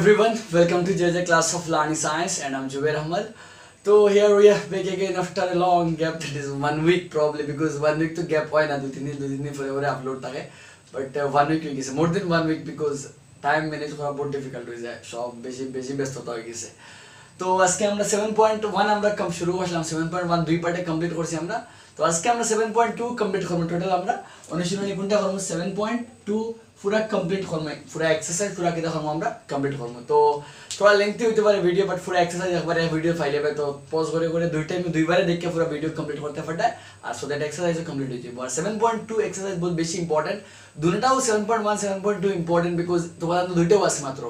everyone, welcome to JJ class of Learning Science and I'm Jubair Ahmed. So here we are back again after a long gap, that is 1 week probably because 1 week to gap hoy na 2-3 din forever upload থাকে but 1 week হয়ে গেছে more than 1 week because time manage করা বহুত difficult হয়ে যায় সব বেশি ব্যস্ততা হয়ে গেছে। তো আজকে আমরা 7.1 আমরা শুরু করলাম 7.1 দুই পার্টে কমপ্লিট করছি আমরা। তো আজকে আমরা 7.2 কমপ্লিট করব টোটাল আমরা অনুশীলনী কোনটা করব 7.2 পুরা কমপ্লিট করব পুরা এক্সারসাইজ পুরা কিটা করব আমরা কমপ্লিট করব। তো थोड़ा लेंथी হতে পারে ভিডিও বাট পুরা এক্সারসাইজ একবারে ভিডিও ফাইলে হবে তো পজ করে করে দুইবারে দেখে পুরা ভিডিও কমপ্লিট করতে পারবে আর সো দ্যাট এক্সারসাইজ কমপ্লিট হয়ে যাবে। আর 7.2 এক্সারসাইজ বহুত বেশি ইম্পর্টেন্ট দুটোটাও 7.1 7.2 ইম্পর্টেন্ট বিকজ তোমাদের দুইটাও আছে মাত্র।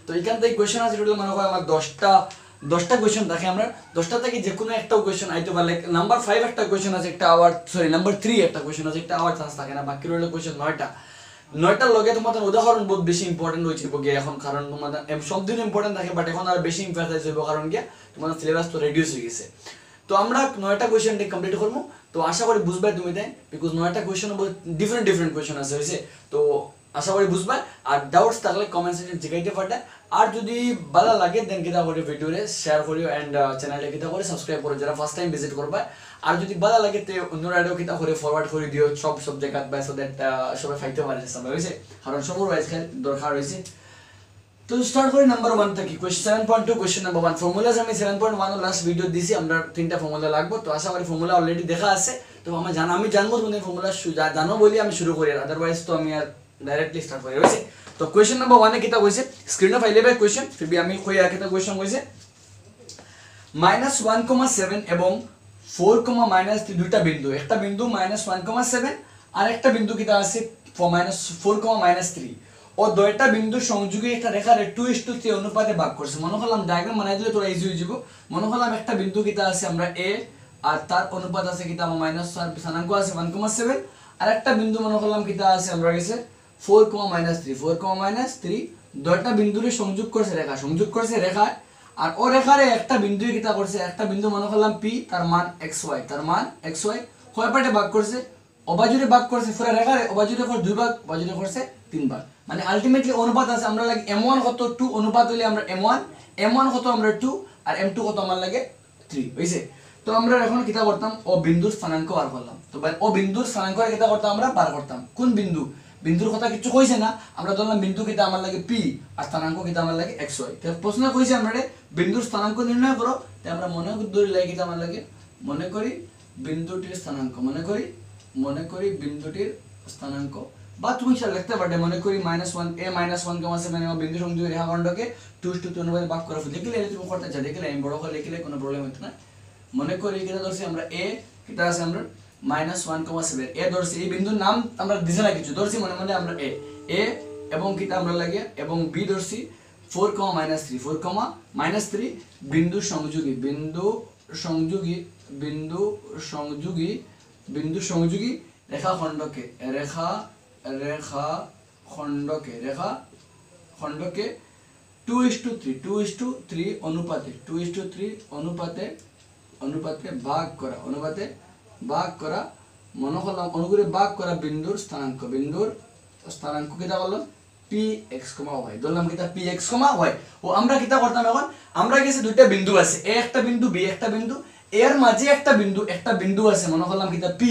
তো এখান থেকে কোশ্চেন আছে টোটাল মনে করো আমার 10টা কোশ্চেন থাকে আমরা 10টা থেকে যে কোনো একটা কোশ্চেন আইতে পারে লাইক নাম্বার 5 একটা কোশ্চেন আছে একটা আওয়ার সরি নাম্বার 3 একটা কোশ্চেন আছে একটা আওয়ার চান্স থাকে না বাকি রইল কোশ্চেন 9টার লগে তোমাদের উদাহরণ বহুত বেশি ইম্পর্টেন্ট হইছে বগে এখন কারণ তোমাদের সব দিন ইম্পর্টেন্ট থাকে বাট এখন আর বেশি এমফাসাইজ হইব কারণ কি তোমাদের সিলেবাস তো রিডিউস হয়ে গেছে। তো আমরা 9টা কোশ্চেন কমপ্লিট করব তো আশা করি বুঝবে তুমি তাই বিকজ 9টা কোশ্চেন বহুত ডিফারেন্ট কোশ্চেন আছে হইছে তো আশা করি বুঝবে আর ডাউটস থাকলে কমেন্ট সেকশনে জিগাইতে পারবে আর যদি ভালো লাগে দেন কিটা করে ভিডিওরে শেয়ার করিও এন্ড চ্যানেলে কিটা করে সাবস্ক্রাইব করো যারা ফার্স্ট টাইম ভিজিট করবে আর যদি ভালো লাগে তে অন্যরাও কিটা করে ফরওয়ার্ড করে দিও সব জায়গা বাই সো দ্যাট সবাই ফাইতে পারে সবাই হইছে কারণ সবার ওয়াইজ খেল দরকার হইছে। তো স্টার্ট করি নাম্বার 1 থেকে কোশ্চেন 7.2 কোশ্চেন নাম্বার 1 ফর্মুলাস আমি 7.1 এর লাস্ট ভিডিও দিছি আমরা তিনটা ফর্মুলা লাগবে তো আশা করি ফর্মুলা অলরেডি দেখা আছে তো আমি জানবো তুমি ফর্মুলা জানো বলি আমি শুরু করি আদারওয়াইজ তো আমি আর डायरेक्टली स्टार्ट करें वैसे। तो क्वेश्चन नंबर 1 है कितना वैसे स्क्रीन पे फाइले पे क्वेश्चन फिर भी আমি কই আর কিটা কোশ্চেন কইছে -1,7 এবং 4, দুইটা বিন্দু একটা বিন্দু -1,7 আর একটা বিন্দু কিটা আছে -4, ও দুইটা বিন্দু সংযোগে একটা রেখারে 2:3 অনুপাতে ভাগ করছে মনে করলাম ডায়াগ্রাম বানাই দিলে তোরা ইজি হয়ে যাব মনে করলাম একটা বিন্দু কিটা আছে আমরা a আর তার অনুপাত আছে কিটা স্থানাঙ্ক আছে 1,7 আর একটা বিন্দু মনে করলাম কিটা আছে আমরা গেছে 4, দুইটা বিন্দুরে সংযোগ করছে রেখা আর ও রেখারে একটা বিন্দু কিটা করছে একটা বিন্দু মনে করলাম p তার মান xy কয় পার্টে ভাগ করছে অবাজুরে ভাগ করছে পুরো রেখারে অবাজুরে করে দুই ভাগ অবাজুরে করছে তিন ভাগ মানে আলটিমেটলি অনুপাত আছে আমরা লাগে m1 কত 2 অনুপাত হইলে আমরা m1 কত আমরা 2 আর m2 কত আমার লাগে 3 হইছে। তো আমরা এখন কিটা করতাম ও বিন্দুর স্থানাঙ্ক বার করলাম তো ও বিন্দুর স্থানাঙ্ক কিটা করতাম আমরা বার করতাম কোন বিন্দুর কথা কিছু কইছে না আমরা ধরলাম বিন্দু কিটা আমার লাগে p আর স্থানাঙ্ক কিটা আমার লাগে xy তো প্রশ্ন কইছে আমরা বিন্দুর স্থানাঙ্ক নির্ণয় করো তাই আমরা মনে করি লাগে কিটা আমার লাগে মনে করি বিন্দুটির স্থানাঙ্ক মনে করি বিন্দুটির স্থানাঙ্ক বা তুমি সেটা লিখতে পারবে মনে করি -1 a-1,7 বিন্দু সংযোগী রেখাখণ্ডকে 2:2 অনুপাতে ভাগ করা লিখলে তুমি করতে যা দেখলে আমি বড় করে লিখলে কোনো প্রবলেম হতো না। মনে করি কিটা ধরছি আমরা a কিটা আছে আমরা -1,7 a ধরছি এই বিন্দুর নাম আমরা দিছি না কিছু ধরছি মনে আমরা a এবং কিটা আমরা লাগে এবং b ধরছি 4, বিন্দু সংযোগী রেখাখণ্ডকে 2:3 অনুপাতে ভাগ করা মনে করলাম অনুগুণে ভাগ করা বিন্দুর স্থানাঙ্ক কিটা বললাম px, y ধরলাম কিটা px, y ও আমরা কিটা করতাম এখন আমরা গেছে দুইটা বিন্দু আছে a একটা বিন্দু b একটা বিন্দু এর মাঝে একটা বিন্দু আছে মনে করলাম কিটা p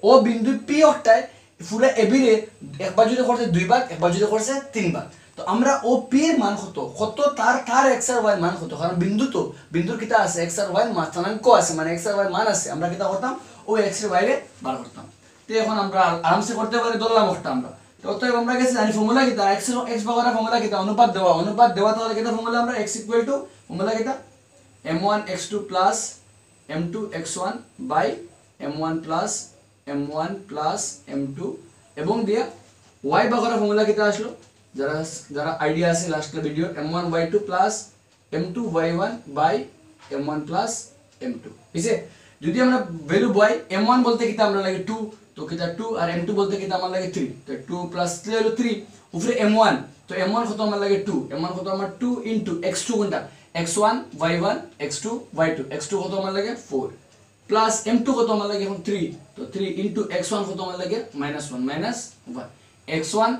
ও বিন্দু p অক্টায় পুরো ab রে এক বাজুতে করছে দুই ভাগ এক বাজুতে করছে তিন ভাগ তো আমরা ও p এর মান কত তার x আর y মান কত কারণ বিন্দুর কিটা আছে x আর y মান স্থানাঙ্ক আছে মানে x আর y মান আছে আমরা কিটা করতাম ও x এর বাইরে বার করতাম। তো এখন আমরা আরামসে করতে পারি ধরলাম একটা আমরা তো অতএব আমরা গেছি জানি ফর্মুলা কিটা x ভাগের ফর্মুলা কিটা অনুপাত দেওয়া তাহলে কিটা ফর্মুলা আমরা x ফর্মুলা কিটা m1x2 m2x1 by m1 m2 এবং দিয়া y ভাগের ফর্মুলা কিটা আসলো যারা আইডিয়া আছে last video m1y2 m2y1 by m1 m2 হইছে। যদি আমরা ভ্যালু বয় m1 বলতে কিটা আমরা লাগে 2 তো কিটা 2 আর m2 বলতে কিটা আমার লাগে 3 তো 2 প্লাস 3 হলো 3 উপরে m1 তো m1 কত আমার লাগে 2 m1 কত আমার 2 ইনটু x2 কোনটা x1 y1 x2 y2 x2 কত আমার লাগে 4 প্লাস m2 কত আমার লাগে এখন 3 তো 3 ইনটু x1 কত আমার লাগে -1 -1 x1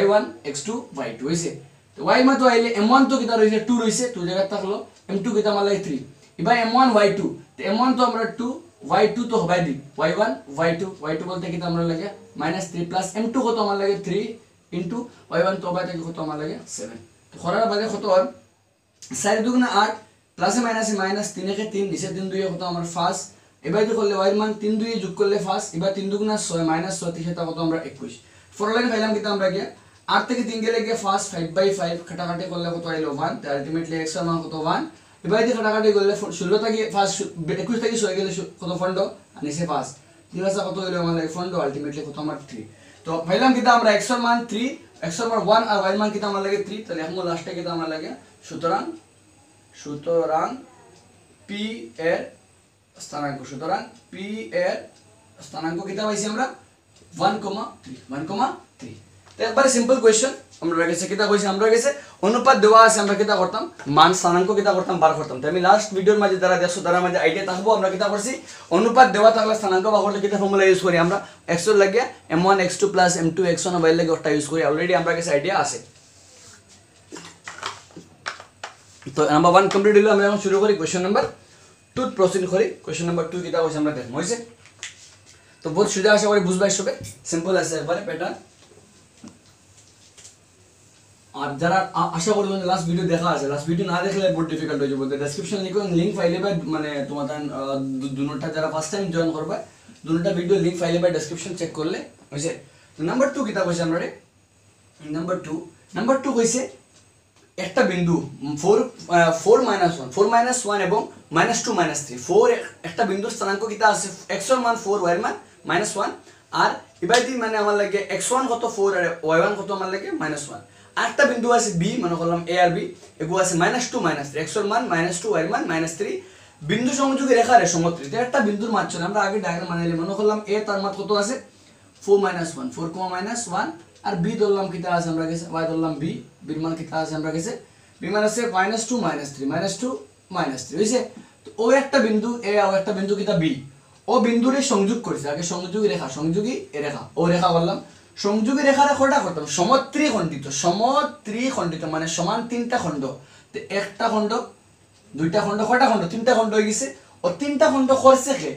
y1 x2 y2 হইছে তো y মান তো আইলে m1 তো কিতা রইছে 2 রইছে 2 জায়গা থাকলো m2 কিতা মান লাগে 3 এবার m1 y2 তো m1 তো আমরা 2 y2 তো হবাই দি y1 y2 বলতে কিতা আমরা লাগে -3 প্লাস m2 কত আমার লাগে 3 ইনটু y1 তো হবাই থেকে কত আমার লাগে 7 তো খরার বাদে কত হয় 4 দুগুণে 8 প্লাসে মাইনাসে মাইনাস 3 কে 3 নিচে 3 2 কত আমার 5 এবার যদি করলে y এর মান 3 2 যোগ করলে 5 এবার 3 দুগুণে 6 মাইনাস 6 থেকে কত আমরা 21 ফর লাইন পাইলাম কিতা আমরা কি 8 থেকে 3 গেলে গিয়ে 5 5/5 কাটাকাটি করলে কত আইলো 1 তো আলটিমেটলি x এর মান কত 1 এবার যদি কাটাকাটি করলে 16 থেকে 5 21 থেকে 6 গেলে কত ফন্ড আর নিচে 5 3 আছে কত হইলো আমাদের ফন্ড আলটিমেটলি কত আমার 3 তো পাইলাম কিতা আমরা x এর মান 3 x এর মান 1 আর y এর মান কিতা আমার লাগে 3 তাহলে এখন লাস্টে কিতা আমার লাগে সুতরাং p এর স্থানাঙ্ক সুতরাং p এর স্থানাঙ্ক কিতা পাইছি আমরা 1,3 তো একবারে সিম্পল কোশ্চেন আমরা গেছে কিতা কইছি আমরা গেছে অনুপাত দেওয়া আছে আমরা কিতা করতাম মান স্থানাঙ্ক কিতা করতাম বার করতাম তো আমি লাস্ট ভিডিওর মাঝে যারা দেখছো তারা মাঝে আইডিয়া থাকবো আমরা কিতা করছি অনুপাত দেওয়া থাকলে স্থানাঙ্ক বার করলে কিতা ফর্মুলা ইউজ করি আমরা x এর লাগে m1 x2 + m2 x1 y লাগে ওটা ইউজ করি অলরেডি আমরা কাছে আইডিয়া আছে তো নাম্বার 1 কমপ্লিট হলো আমরা এখন শুরু করি কোশ্চেন নাম্বার 2 প্রসিড করি কোশ্চেন নাম্বার 2 কিতা কইছে আমরা দেখব হইছে তো বহুত সোজা আশা করি বুঝবাই সবে সিম্পল আছে একবারে প্যাটার্ন আর যারা আশা করি লাস্ট ভিডিও দেখা আছে লাস্ট ভিডিও না দেখলে বহুত ডিফিকাল্ট হয়ে যাবে ডেসক্রিপশন লিংক লিংক ফাইলে বাই মানে তোমাদের দুটোটা যারা ফার্স্ট টাইম জয়েন করবে দুটোটা ভিডিও লিংক ফাইলে বাই ডেসক্রিপশন চেক করলে হইছে তো নাম্বার 2 কিতা কইছে আমরা নাম্বার 2 কইছে একটা বিন্দু 4 - 1 এবং -2 - 3 4 একটা বিন্দুর স্থানাঙ্ক কিতা আছে x এর মান 4 y এর মান -1 আর এবারে দি মানে আমার লাগে x1 কত 4 আর y1 কত আমার লাগে -1 আর একটা বিন্দু আছে b মানে করলাম a আর b এগো আছে -2 - 3 x এর মান -2 y এর মান -3 বিন্দু সংযোগী রেখার সমত্রিত একটা বিন্দুর মান ছিল আমরা আগে ডায়াগ্রাম বানাইলে মনে করলাম a তার মান কত আছে 4 - 1 4, আর b ধরলাম কিতা আছে আমরা কাছে y ধরলাম b এর মান কিতা আছে আমরা কাছে b মান আছে -2 - 3 -2 - 3 হইছে তো ও একটা বিন্দু a আর একটা বিন্দু কিতা b ও বিন্দুরে সংযোগ করেছে আগে সংযোগী রেখা ও রেখা বললাম সংযোগী রেখার খন্ডটা করতাম সমত্রিখণ্ডিত মানে সমান তিনটা খণ্ড তো একটা খণ্ড দুইটা খণ্ড কয়টা খণ্ড তিনটা খণ্ড হয়ে গেছে ও তিনটা খণ্ড করছে কে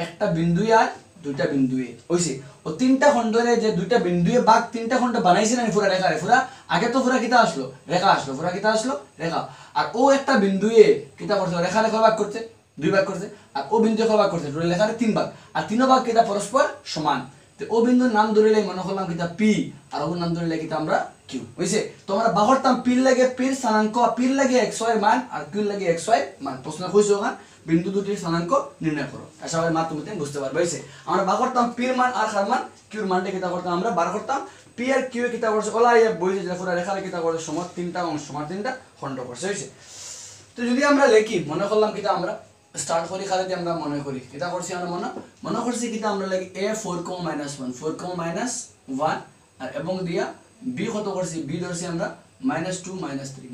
একটা বিন্দু আর দুইটা বিন্দুয়ে হইছে ও তিনটা খণ্ডরে যে দুইটা বিন্দুয়ে ভাগ তিনটা খণ্ড বানাইছে না পুরা রেখা পুরা আগে তো পুরা কিতা আসলো রেখা আসলো পুরা কিতা আসলো রেখা আর ও একটা বিন্দুয়ে কিতা করছে রেখা ভাগ করতে দুই ভাগ করছে আর ও বিন্দু ভাগ করছে টোটাল লেখারে তিন ভাগ আর তিন ভাগ কিতা পরস্পর সমান তো ও বিন্দুর নাম ধরিলে মনে করলাম কিতা পি আর ওর নাম ধরিলে কিতা আমরা কিউ হইছে তো আমরা বাহরতাম পির লাগে পির স্থানাঙ্ক পির লাগে x y এর মান আর কিউ লাগে x y মান প্রশ্ন কইছো ওখান বিন্দু দুটির স্থানাঙ্ক নির্ণয় করো আশা করি তুমি বুঝতে পারবে হইছে আমরা বাহরতাম পির মান আর খার মান কিউর মানটা কিতা করতাম আমরা বার করতাম পি আর কিউ কিতা করছে ওলা ইয়া বইছে যে পুরো রেখারে কিতা করছে সমান তিনটা অংশ সমান তিনটা খণ্ড করছে হইছে তো যদি আমরা লিখি মনে করলাম কিতা আমরা স্টার্ট করি খালি আমরা মনে করি কিতা করছি আমরা মনে করছি কিতা আমরা লাগি a 4, -1 আর এবং দিয়া b কত করছি b ধরছি আমরা -2 - 3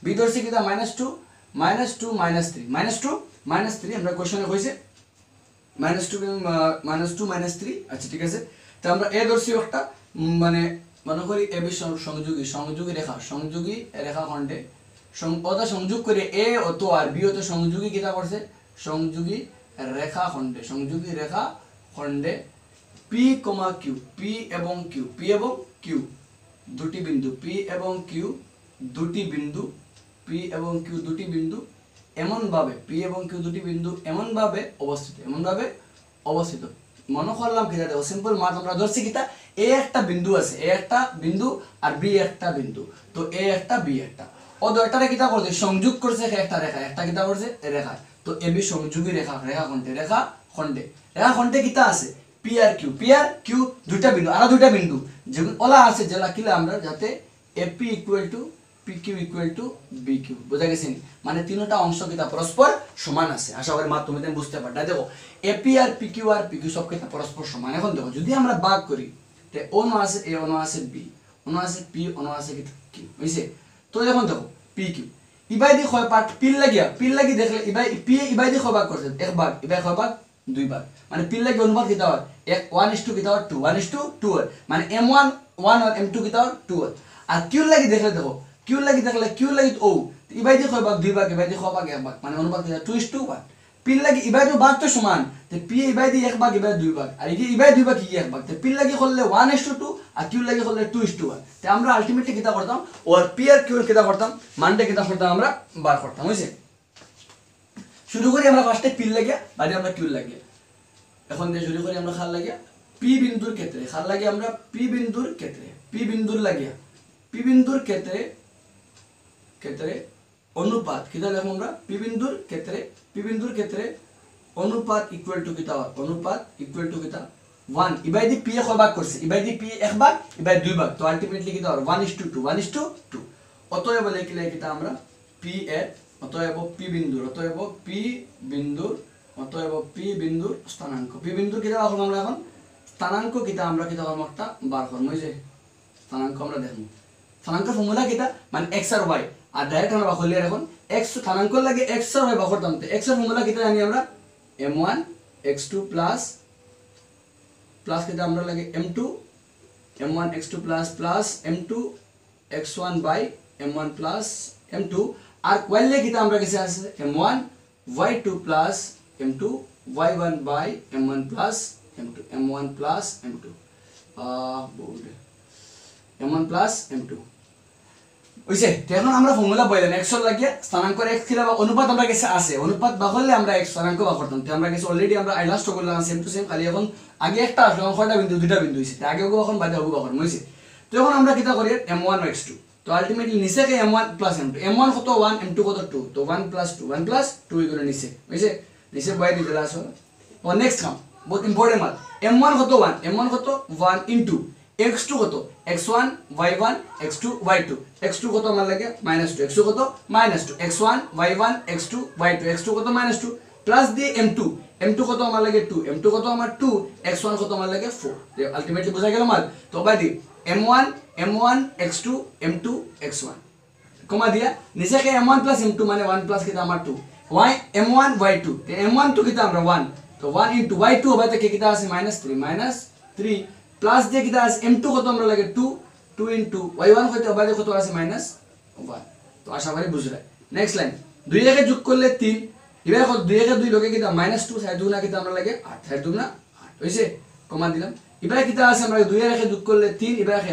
b ধরছি কিতা -2 - 3 আমরা কোশ্চেনে কইছে -2 - 3 আচ্ছা ঠিক আছে তো আমরা a ধরছি একটা মানে মনে করি a b সংযোগী রেখা খণ্ডে ওটা সংযোগ করে a ও তো আর b ও তো সংযোগী কিতা করছে সংযোগী রেখা খণ্ডে p, q p এবং q দুটি বিন্দু p এবং q দুটি বিন্দু এমন ভাবে অবস্থিত মনে করলাম কিতা দেখো সিম্পল মাত আমরা ধরছি কিতা a একটা বিন্দু আছে a একটা বিন্দু আর b একটা বিন্দু তো a একটা b একটা ও দুইটারে কিতা করছে সংযোগ করছে একটা রেখা একটা কিতা করছে রেখা তো এবি সংযোগী রেখা খণ্ডে কিতা আছে পি আর কিউ দুইটা বিন্দু আর দুইটা বিন্দু যেগুলো ওলা আছে যেলা কিলা আমরা যাতে AP equal to PQ equal to BQ বুঝা গেছে মানে তিনটা অংশ কিতা পরস্পর সমান আছে আশা করি মা তুমি বুঝতে পারবে দেখো এপি আর পিকিউ সব কিতা পরস্পর সমান এখন দেখো যদি আমরা ভাগ করি তে অন্য আছে এ অন্য আছে বি অন্য আছে পি অন্য আছে কিউ হইছে তো এখন দেখো পি কিউ ইবাই দি হয় পার্ট পিল লাগি দেখলে ইবাই দি হয় ভাগ করছে এক ভাগ ইবাই হয় ভাগ দুই ভাগ মানে পিল লাগি অনুপাত কিতা হয় 1:2 কিতা হয় 2 1:2 মানে m1 1 আর m2 কিতা হয় 2 আর কিউর লাগি দেখলে দেখো কিউর লাগি ও ইবাই দিয়ে কয় ভাগ 2 ভাগ ইবাই দিয়ে কয় ভাগ 1 ভাগ মানে অনুপাত 2:1 পিল লাগি ইবাই তো ভাগ তো সমান তে পি ইবাই দিয়ে 1 ভাগ ইবাই 2 ভাগ আর এই ইবাই 2 ভাগ কি 1 ভাগ তে পিল লাগি করলে 1:2 আর কিউ লাগি করলে 2:1 তে আমরা আলটিমেটলি কিটা করতাম আর পি আর কিউ কিটা করতাম মানটা কিটা করতাম আমরা বার করতাম হইছে শুরু করি আমরা ফার্স্টে পিল লাগিয়া বাদে আমরা কিউ লাগিয়া এখন দিয়ে শুরু করি আমরা খাল লাগিয়া পি বিন্দুর ক্ষেত্রে খাল লাগিয়া আমরা পি বিন্দুর ক্ষেত্রে অনুপাত কিটা লিখব আমরা পি বিন্দুর ক্ষেত্রে অনুপাত ইকুয়াল টু কিটা অনুপাত ইকুয়াল টু কিটা 1 ইবাই দি পি এ কয় ভাগ করছে ইবাই দি পি 1 ভাগ ইবাই 2 ভাগ তো আলটিমেটলি কিটা হবে 1:2 অতএব লিখলে কিটা আমরা পি এর অতএব পি বিন্দুর স্থানাঙ্ক পি বিন্দুর কিটা এখন আমরা এখন স্থানাঙ্ক কিটা আমরা কিটা করব একটা বার করব এই যে স্থানাঙ্ক আমরা দেখব স্থানাঙ্ক ফর্মুলা কিটা মানে x আর y আর ডাইরেক্ট আমরা বাকলিয়ে এখন x স্থানাঙ্ক লাগে x আর y বাকরতাম তে x এর ফর্মুলা কিটা জানি আমরা m1 x2 প্লাস কিটা আমরা লাগে m2 plus m2 x1 by m1 plus m2 আর কোয়ালে কিটা আমরা কাছে আছে m1 y2 plus m2 y1 by m1 plus m2 m1 plus m2 ওইছে এখন আমরা ফর্মুলা বইলেন x এর লাগে স্থানাঙ্ক x কিলা বা অনুপাত আমরা কাছে আছে অনুপাত বাহলে আমরা x স্থানাঙ্ক বা করতাম তো আমরা কাছে অলরেডি আমরা আই লাস্ট করলাম সেম টু সেম খালি এখন আগে একটা আসলো কয়টা বিন্দু দুইটা বিন্দু হইছে আগে গো এখন বাদে হবো এখন হইছে তো এখন আমরা কিটা করি m1 x2 তো আলটিমেটলি নিচে কে m1 প্লাস m2 m1 কত 1 m2 কত 2 তো 1 প্লাস 2 ইকুয়াল নিচে হইছে নিচে বাইরে দিতে আসো ও নেক্সট কাম বহুত ইম্পর্টেন্ট মাল m1 কত 1 ইনটু x2 কত x1 y1 x2 y2 x2 কত আমার লাগে -2 x2 কত -2 x1 y1 x2 y2 x2 কত -2 প্লাস দিয়ে m2 কত আমার লাগে 2 m2 কত আমার 2 x1 কত আমার লাগে 4 আলটিমেটলি বোঝা গেল মাল তো by the m1 x2 m2 x1 কমা দিয়া নিচে কে m1 m2 মানে 1 প্লাস কিটা আমার 2 y m1 y2 তে m1 তো কিটা আমরা 1 তো 1 ইনটু y2 হবে তো কিটা আছে -3 প্লাস দিয়ে কিটা আছে m2 কত আমরা লাগে 2 ইনটু y1 কত হবে কত আছে -1 তো আশা করি বুঝলে নেক্সট লাইন 2 এর যোগ করলে 3 এবারে কত 2 এর 2 লগে কিটা -2 সাইড 2 না কিটা আমরা লাগে 8 সাইড 2 না 8 হইছে কমা দিলাম এবারে কিটা আছে আমরা 2 এর যোগ করলে 3 এবারে -3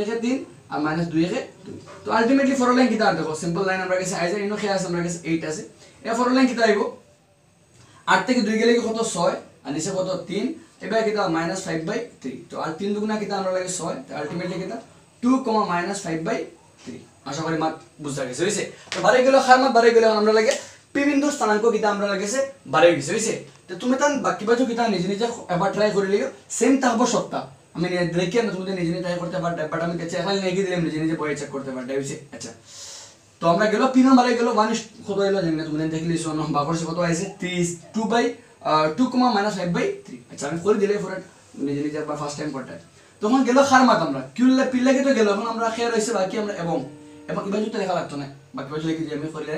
এর 3 আর -2 এর 2 তো আলটিমেটলি ফর লাইন কিটা দেখো সিম্পল লাইন আমরা কাছে আইছে ইনো খেয়া আছে আমরা কাছে 8 আছে এ ফর লাইন কিটা আইবো 8 থেকে 2 গেলে কত 6 আর নিচে কত 3 এবারে কিটা -5/3 তো আর 3 দুগুণা কিটা আমরা লাগে 6 তো আলটিমেটলি কিটা 2, -5/3 আশা করি মাত বুঝা গেছে হইছে তো বারে গেল খার মাত বারে গেল আমরা লাগে পি বিন্দুর স্থানাঙ্ক কিটা আমরা লাগেছে বারে গেছে হইছে তো তুমি তান বাকি বাজু কিটা নিজে নিজে একবার ট্রাই করে লিও সেম থাকবো সবটা আমি দেখি না তুমি নিজে নিজে ট্রাই করতে পারবে বাট আমি কাছে এখন নেগি দিলাম নিজে নিজে বই চেক করতে পারবে হইছে আচ্ছা তো আমরা গেল পি নাম্বারে গেল 1 কত হইলো জানি না তুমি দেখলি শোনো বাকরছে কত আইছে 2 -5/3 আচ্ছা আমি করে দিলে ফর নিজে নিজে একবার ফার্স্ট টাইম করতে তখন গেল খার মাত আমরা কিউল পিল লাগে তো গেল এখন আমরা খেয়াল হইছে বাকি আমরা এবং ইবাজু তো লেখা লাগতো না বাকি বাজু লিখি যে আমি করলে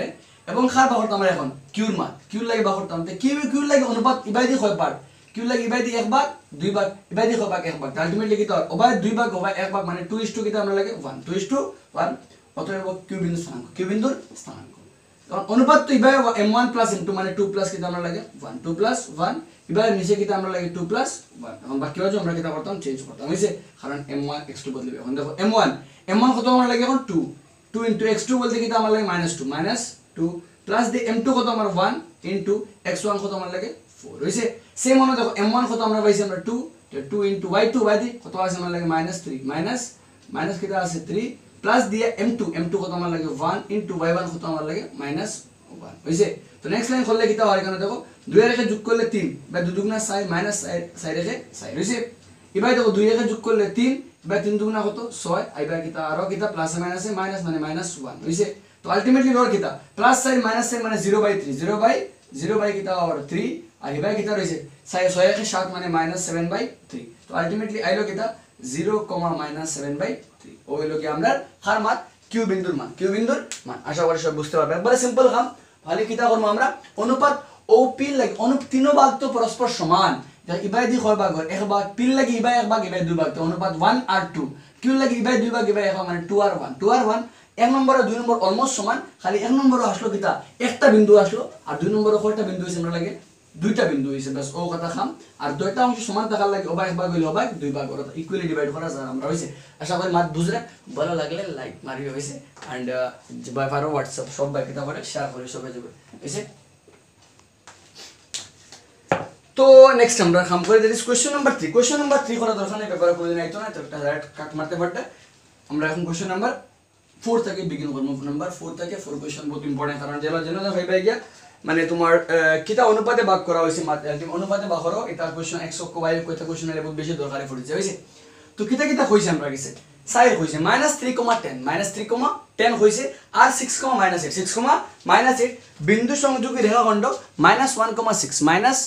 এবং খার বাকরতাম আমরা এখন কিউর মাত কিউর লাগে বাকরতাম তে কিউর লাগে অনুপাত ইবাইদি কয় পার কিউর লাগে ইবাইদি 1 ভাগ 2 ভাগ ইবাইদি কয় ভাগ 1 ভাগ আলটিমেটলি কি তো ওবাই 2 ভাগ ওবাই 1 ভাগ মানে 2:2 কিটা আমরা লাগে 1 2:1 অতএব কিউ বিন্দুর স্থানাঙ্ক অনুপাত তো ইবাই m1 m2 মানে 2 প্লাস কিটা আমরা লাগে 1 2 প্লাস 1 ইবাই নিচে কিটা আমরা লাগে 2 প্লাস 1 এখন বাকি বাজু আমরা কিটা করতাম চেঞ্জ করতাম হইছে কারণ m1 x2 বদলবে এখন দেখো m1 কত আমরা লাগে এখন 2 ইনটু x2 বলতে কিটা আমরা লাগে -2 প্লাস দি m2 কত আমার 1 ইনটু x1 কত আমার লাগে 4 হইছে সেম মনে দেখো m1 কত আমরা পাইছি আমরা 2 ইনটু y2 বাই দি কত আছে আমার লাগে -3 মাইনাস কিটা আছে 3 প্লাস দিয়ে m2 কত আমার লাগে 1 ইনটু y1 কত আমার লাগে -1 হইছে তো নেক্সট লাইন করলে কিটা হয় এখানে দেখো 2 এর রেখে যোগ করলে 3 বা 2 দুগুণা 6 মাইনাস 6 রেখে 6 হইছে এবারে দেখো 2 এর রেখে যোগ করলে 3 বা 3 দুগুণা কত 6 আইবা কিটা আরো কিটা প্লাস মাইনাসে মাইনাস মানে -1 হইছে তো আলটিমেটলি লর কিটা প্লাস সাইন মাইনাস সাইন মানে 0/3 0 বাই কিটা আর 3 আর এবারে কিটা রইছে 6 এর 7 মানে -7/3 তো আলটিমেটলি আইলো কিটা 0, -7/3 ও হইলো কি আমরা হার মাত কিউ বিন্দুর মান আশা করি সব বুঝতে পারবে একবারে সিম্পল কাম ভালো কিটা করব আমরা অনুপাত OP লাগে তিনো ভাগ তো পরস্পর সমান ইবাই দি হয় ভাগ এক ভাগ পিল লাগি ইবাই এক ভাগ ইবাই দুই ভাগ তো অনুপাত 1 আর 2 কিউ লাগি ইবাই দুই ভাগ ইবাই এক ভাগ মানে 2 আর 1 এক নম্বর আর দুই নম্বর অলমোস্ট সমান খালি এক নম্বর আসলো কিটা একটা বিন্দু আসলো আর দুই নম্বর কয়টা বিন্দু হইছে আমরা লাগে দুইটা বিন্দু হইছে বাস ও কথা খাম আর দুইটা অংশ সমান থাকার লাগে ওবা এক ভাগ হইলো ওবা দুই ভাগ অর্থাৎ ইকুয়ালি ডিভাইড করা যায় আমরা হইছে আশা করি মাত বুঝলে ভালো লাগলে লাইক মারি হইছে এন্ড বাই ফার হোয়াটসঅ্যাপ সব বাই কিটা করে শেয়ার করে সবাই যাবে হইছে তো নেক্সট আমরা কাম করে দিস কোশ্চেন নাম্বার 3 করা দরকার নেই পেপারে কোনদিন আইতো না তো একটা রাইট কাট মারতে পারতে আমরা এখন কোশ্চেন নাম্বার 4 থেকে বিগিন করব নাম্বার 4 থেকে 4 কোশ্চেন বহুত ইম্পর্টেন্ট কারণ যেন যেন ভাই ভাই গিয়া মানে তোমার কিটা অনুপাতে ভাগ করা হইছে অনুপাতে ভাগ করো এটা কোশ্চেন 100 কো বাইরে কয়টা কোশ্চেন এর বহুত বেশি দরকারি পড়ছে হইছে তো কিটা কিটা কইছে আমরা গেছে সাইড হইছে -3,10 হইছে আর 6,-8 6,-8 বিন্দু সংযোগী রেখাখণ্ড -1,6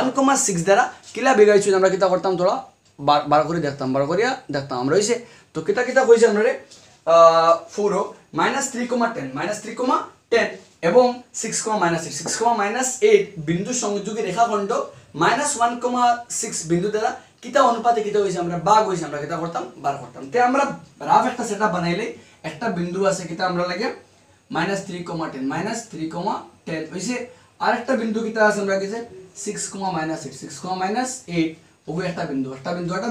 1,6 দ্বারা কিলা বেগাইছো আমরা কিটা করতাম তোরা বার করে দেখতাম বার করিয়া দেখতাম আমরা হইছে তো কিটা কিটা কইছে আমরা রে 4 -3,10 এবং 6,-8 বিন্দু সংযোগী রেখাখণ্ড -1,6 বিন্দু দ্বারা কিটা অনুপাতে কিটা হইছে আমরা ভাগ হইছে আমরা কিটা করতাম বার করতাম তে আমরা রাফ একটা সেটআপ বানাইলে একটা বিন্দু আছে কিটা আমরা লাগে -3,10 হইছে আরেকটা বিন্দু কিটা আছে আমরা গেছে 6,-8 ওগো একটা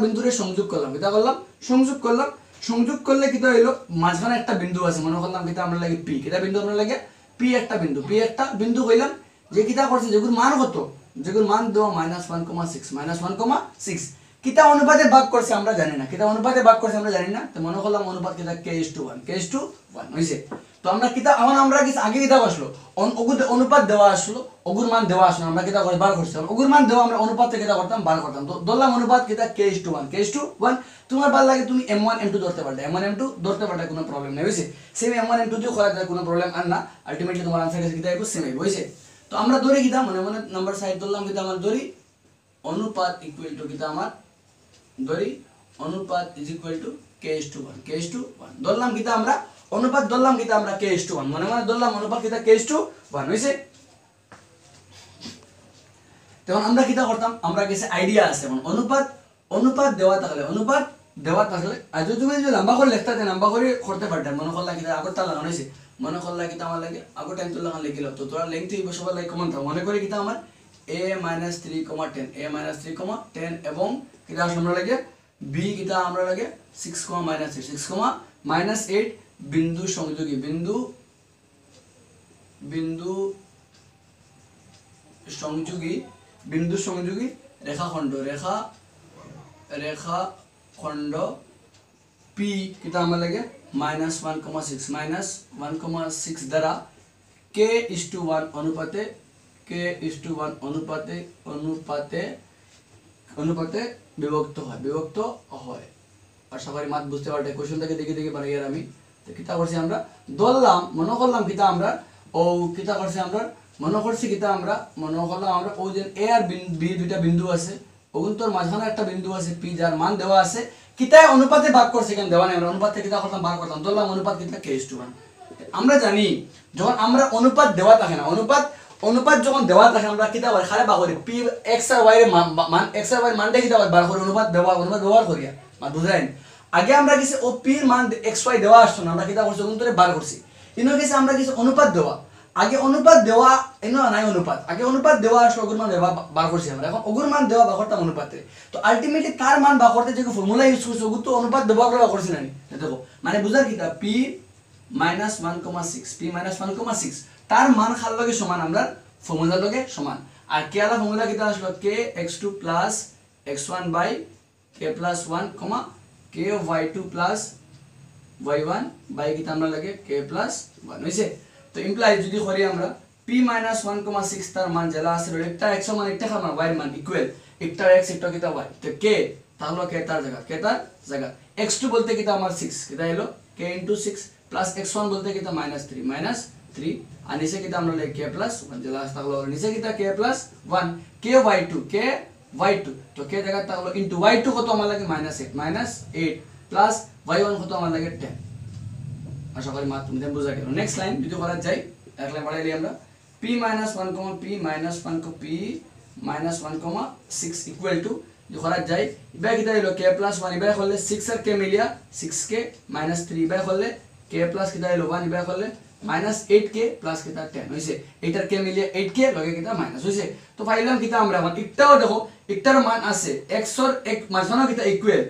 বিন্দুরে সংযোগ করলাম কিটা করলাম সংযোগ করলে কিটা হইলো মাঝখানে একটা বিন্দু আছে মনে করলাম কিটা আমরা লাগে পি কিটা বিন্দু আমরা লাগে পি একটা বিন্দু কইলাম যে কিটা করছে যেগুর মান কত যেগুর মান দাও -1,6 কিটা অনুপাতে ভাগ করছে আমরা জানি না তো মনে করলাম অনুপাত কিটা k:1 হইছে তো আমরা কিটা এখন আমরা কি আগে কিটা আসলো অনুপাত দেওয়া আসলো ওগুর মান দেওয়া আসলো আমরা কিটা করে বার করছি ওগুর মান দেওয়া আমরা অনুপাত থেকে কিটা করতাম বার করতাম তো ধরলাম অনুপাত কিটা k:1 তোমার ভালো লাগে তুমি m1 m2 ধরতে পারতে কোনো প্রবলেম নাই হইছে সেম m1 m2 দিও করা যায় কোনো প্রবলেম আর না আলটিমেটলি তোমার आंसर কিটা আইবো সেম আইবো হইছে তো আমরা ধরে কিটা মনে নাম্বার সাইড ধরলাম কিটা আমার ধরি অনুপাত ইকুয়াল টু কিটা আমার ধরি অনুপাত ইজ ইকুয়াল টু k:1 ধরলাম কিটা আমরা অনুপাত ধরলাম কিটা আমরা k:1 মনে ধরলাম অনুপাত কিটা k:1 হইছে তখন আমরা কিটা করতাম আমরা কাছে আইডিয়া আছে অনুপাত দেওয়া থাকলে আজ তুমি যে লম্বা করে লিখতে লম্বা করে করতে পারতাম মনে করলা কিটা আগরটা লাগানো হইছে মনে করলা কিটা আমার লাগে আগর টাইম তো লাগান লিখিল তো তোরা লেংথ হইব সবার লাগে কমন থাক মনে করে কিটা আমার a-3,10 এবং কিটা আমরা লাগে b কিটা আমরা লাগে 6,-8 বিন্দু সংযোগী রেখাখণ্ড p কিটা আমরা লাগে -1,6 দ্বারা k:1 অনুপাতে বিভক্ত হয় আশা করি মাত বুঝতে পারতে কোশ্চেনটাকে দেখে বানাই আর আমি তো কিটা করছি আমরা ধরলাম মনে করলাম কিটা আমরা ও যে a আর b দুইটা বিন্দু আছে ওগুন তোর মাঝখানে একটা বিন্দু আছে p যার মান দেওয়া আছে কিটায় অনুপাতে ভাগ করছে কেন দেওয়া নাই আমরা অনুপাতে কিটা করতাম বার করতাম ধরলাম অনুপাত কিটা k:1 আমরা জানি যখন আমরা অনুপাত দেওয়া থাকে না অনুপাত যখন দেওয়া থাকে আমরা কিটা করে খালি বার করি p x আর y এর মান x আর y এর মানটা কিটা বার করে অনুপাত ব্যবহার করি মা বুঝাইন আগে আমরা কিছু ও p এর মান xy দেওয়া আসতো না আমরা কিটা করছি ওগুন তোরে বার করছি ইনো কিছু আমরা কিছু অনুপাত দেওয়া আগে অনুপাত দেওয়া এনো নাই অনুপাত আগে অনুপাত দেওয়া আসলো ওগুর মান বার করছি আমরা এখন ওগুর মান দেওয়া বার করতাম অনুপাতে তো আলটিমেটলি তার মান বার করতে যে ফর্মুলা ইউজ করছে ওগুর তো অনুপাত ব্যবহার করে বার করছি না দেখো মানে বুঝার কিটা p -1,6 তার মান খাল লগে সমান আমরা ফর্মুলা লগে সমান আর কে আলা ফর্মুলা কিটা আসলো kx2 + x1 / k+1, ky2 + y1 by কিটা আমরা লাগে k+1 হইছে তো ইমপ্লাই যদি করি আমরা p -1,6 তার মান জেলা আছে একটা x মান একটা খাবার y এর মান ইকুয়াল একটা x একটা কিটা y তো k তাহলে k তার জায়গা x2 বলতে কিটা আমার 6 কিটা হলো k * 6 + x1 বলতে কিটা -3 আর নিচে কিটা আমরা লাগে k+1 জেলা আছে তাহলে নিচে কিটা k+1 ky2 তো k জায়গা তাহলে ইনটু y2 কত আমার লাগে -8 প্লাস y1 কত আমার লাগে 10 আশা করি মাত্র তুমি বুঝা গেল নেক্সট লাইন যদি করা যায় এক লাইন বাড়াইলি আমরা p - 1, p - 1, p minus 1,6 equal to যখন যাই ইবাই কিতা হইলো কে প্লাস 1 ইবাই করলে 6 আর কে মিলিয়া 6k মাইনাস 3 ইবাই করলে কে প্লাস কিতা হইলো 1 ইবাই করলে মাইনাস 8k প্লাস কিতা 10 হইছে এইটার কে মিলিয়া 8k লগে কিতা মাইনাস হইছে তো পাইলাম কিতা আমরা এখন একটাও দেখো একটার মান আছে x এর এক মাঝখানে কিতা ইকুয়াল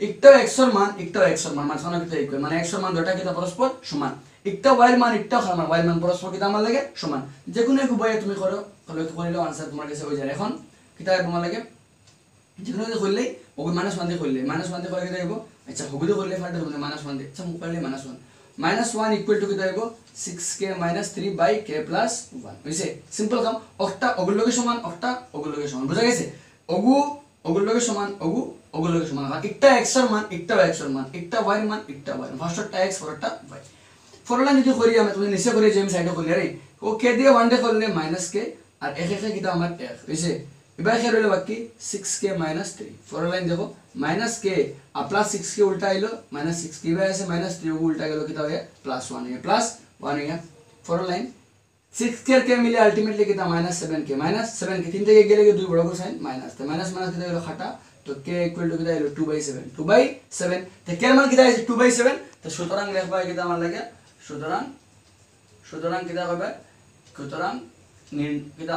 একটাও x এর মান একটাও x এর মান মাঝখানে কিতা ইকুয়াল মানে x এর মান দুটো কিতা পরস্পর সমান একটা y এর মান একটা মান y এর মান পরস্পর কিতা আমার লাগে সমান যে কোনো এক উপায়ে তুমি করো তাহলে করিলে आंसर তোমার কাছে হয়ে যায় এখন কিতা তোমার লাগে যে কোনো যে করলে ওগুলো মাইনাস 1 দিয়ে করলে মাইনাস 1 দিয়ে করে কিতা হইবো আচ্ছা ওগুলো করলে ফাটে তুমি মাইনাস 1 দিয়ে আচ্ছা মুখ করলে মাইনাস 1 ইকুয়াল টু কিতা হইবো 6k minus 3 by k plus 1 হইছে সিম্পল কাম একটা ওগুলোকে সমান একটা ওগুলোকে সমান বুঝা গেছে ওগুলোকে সমান ওগুলোকে সমান একটা x এর মান একটা y এর মান একটা y এর মান একটা y ফার্স্টটা x পরেরটা y ফরলা যদি করি আমি তুমি নিচে করে যে আমি সাইডে করলে রে ও k দিয়ে 1 দিয়ে করলে মাইনাস k আর এক এক কিটা আমার 1 হইছে এবার কি রইলো বাকি 6k মাইনাস 3 ফরলা দেখো মাইনাস k আর প্লাস 6k উল্টা আইলো মাইনাস 6k বাই আছে মাইনাস 3 উল্টা গেল কিটা হবে প্লাস 1 এ প্লাস 1 এ ফরলা 6k के मिले अल्टीमेटली कितना माइनस 7k माइनस 7k तीन থেকে গেলে 2 বড় করে সাইন মাইনাস তো মাইনাস মাইনাস কিটা হলো খাটা তো k ইকুয়াল টু কিটা হলো 2/7 2/7 তো k এর মান কিটা আছে 2/7 তো সুতরাং লিখবা কিটা মান লাগে সুতরাং কিটা হবে সুতরাং কিটা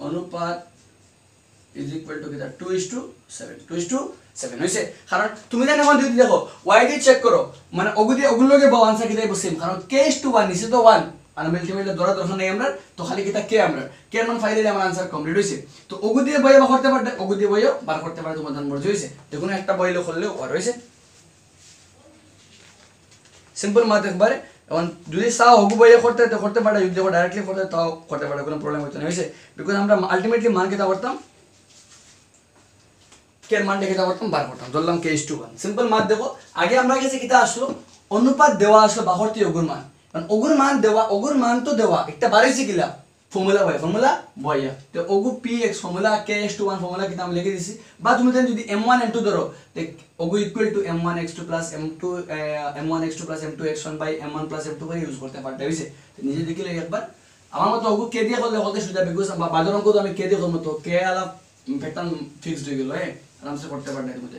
অনুপাত ইজ ইকুয়াল টু কিটা 2:7 হইছে কারণ তুমি জানো এখন যদি দেখো y দিয়ে চেক করো মানে ওগুলোকে বাও आंसर কিটা সেম কারণ k:1 নিচে তো 1 আর মাল্টিপ্লাই ধরা দরকার নাই আমরা তো খালি কিটা k আমরা k এর মান ফাইলে আমার आंसर কমপ্লিট হইছে তো ওগু দিয়ে বইয়া বার করতে পারতে ওগু দিয়ে বইয়া বার করতে পারতে সমাধান মর্জি হইছে দেখুন একটা বইলে করলে আর হইছে সিম্পল ম্যাথ একবারে এখন যদি সাও ওগু বইয়া করতে পারে যদি ডাইরেক্টলি করতে তাও করতে পারে কোনো প্রবলেম হইতো না হইছে বিকজ আমরা আলটিমেটলি মান কিটা করতাম k এর মান কিটা করতাম বার করতাম ধরলাম k:1 সিম্পল ম্যাথ দেখো আগে আমরা কাছে কিটা আসলো অনুপাত দেওয়া আসলো বাহরতি ওগুর মান কারণ ওগুর মান তো দেওয়া একটা বাড়াইছে কিলা ফর্মুলা বয়া তো ওগু px ফর্মুলা k:1 ফর্মুলা কিটা আমি লিখে দিছি বা তুমি যদি m1 m2 ধরো তে ওগু equal to m1x2 m1x2 by m1 m2 করে ইউজ করতে পারতে হইছে তো নিজে দেখিলে একবার আমার মত ওগু k দিয়ে করলে হতে সুবিধা বিকজ বাজার অঙ্ক তো আমি k দিয়ে করব তো k আলা প্যাটার্ন ফিক্সড হয়ে গেল আরামসে করতে পারতে তুমি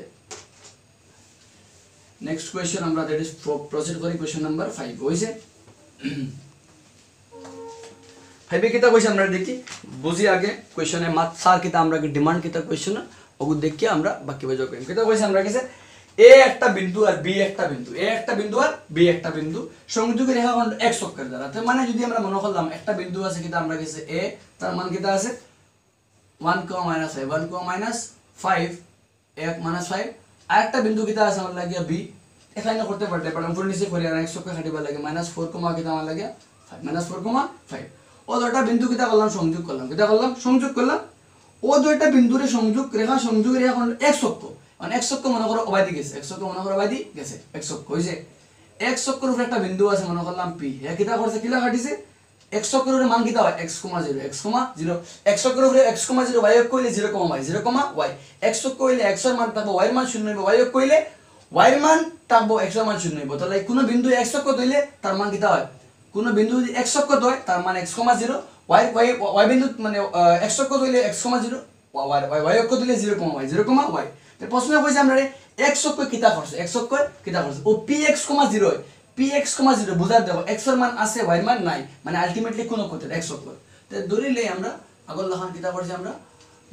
नेक्स्ट क्वेश्चन আমরা দ্যাট ইজ প্রসিড করি क्वेश्चन নাম্বার 5 হইছে 5 কিটা क्वेश्चन আমরা দেখি বুঝি আগে क्वेश्चन এ মাত স্যার কিটা আমরা কি ডিমান্ড কিটা क्वेश्चन ওগু দেখি আমরা বাকি বাজো করি কিটা क्वेश्चन আমরা কিছে a একটা বিন্দু আর b একটা বিন্দু a একটা বিন্দু আর b একটা বিন্দু সংযোগী রেখাখণ্ড x অক্ষের দ্বারা তো মানে যদি আমরা মনে করলাম একটা বিন্দু আছে কিটা আমরা কিছে a তার মান কিটা আছে 1, -5 1 -5 আরেকটা বিন্দু কিটা আছে আমার লাগিয়া b এখানে করতে পারতে পারলাম পুরো নিচে করে আর x অক্ষে কাটিবা লাগে -4, কিটা আমার লাগিয়া 5 -4, ও দুটো বিন্দু কিটা করলাম সংযোগ করলাম ও দুটো বিন্দুরে রেখা এখন x অক্ষ মানে x অক্ষ মনে করো অবাদি গেছে x অক্ষ হইছে x অক্ষের উপরে একটা বিন্দু আছে মনে করলাম p এ কিটা করছে কিলা কাটিছে x অক্ষের উপরে মান কিটা হয় x, 0 x অক্ষের উপরে x, 0 y অক্ষ কইলে 0, y 0, y x অক্ষ কইলে x এর মান থাকবে y এর মান 0 হবে y অক্ষ কইলে y এর মান থাকবে x এর মান 0 হবে তাহলে কোনো বিন্দু x অক্ষ দইলে তার মান কিটা হয় কোনো বিন্দু যদি x অক্ষ দয় তার মান x, 0 y বিন্দু মানে x অক্ষ দইলে x, 0 y অক্ষ দইলে 0, y 0, y তো প্রশ্ন কইছে আমরা x অক্ষ কিটা করছে ও px, 0 px, 0 বুঝা দেব x এর মান আছে y এর মান নাই মানে আলটিমেটলি কোন অক্ষ x অক্ষ তো ধরিলে আমরা আগল লখান কিটা করছি আমরা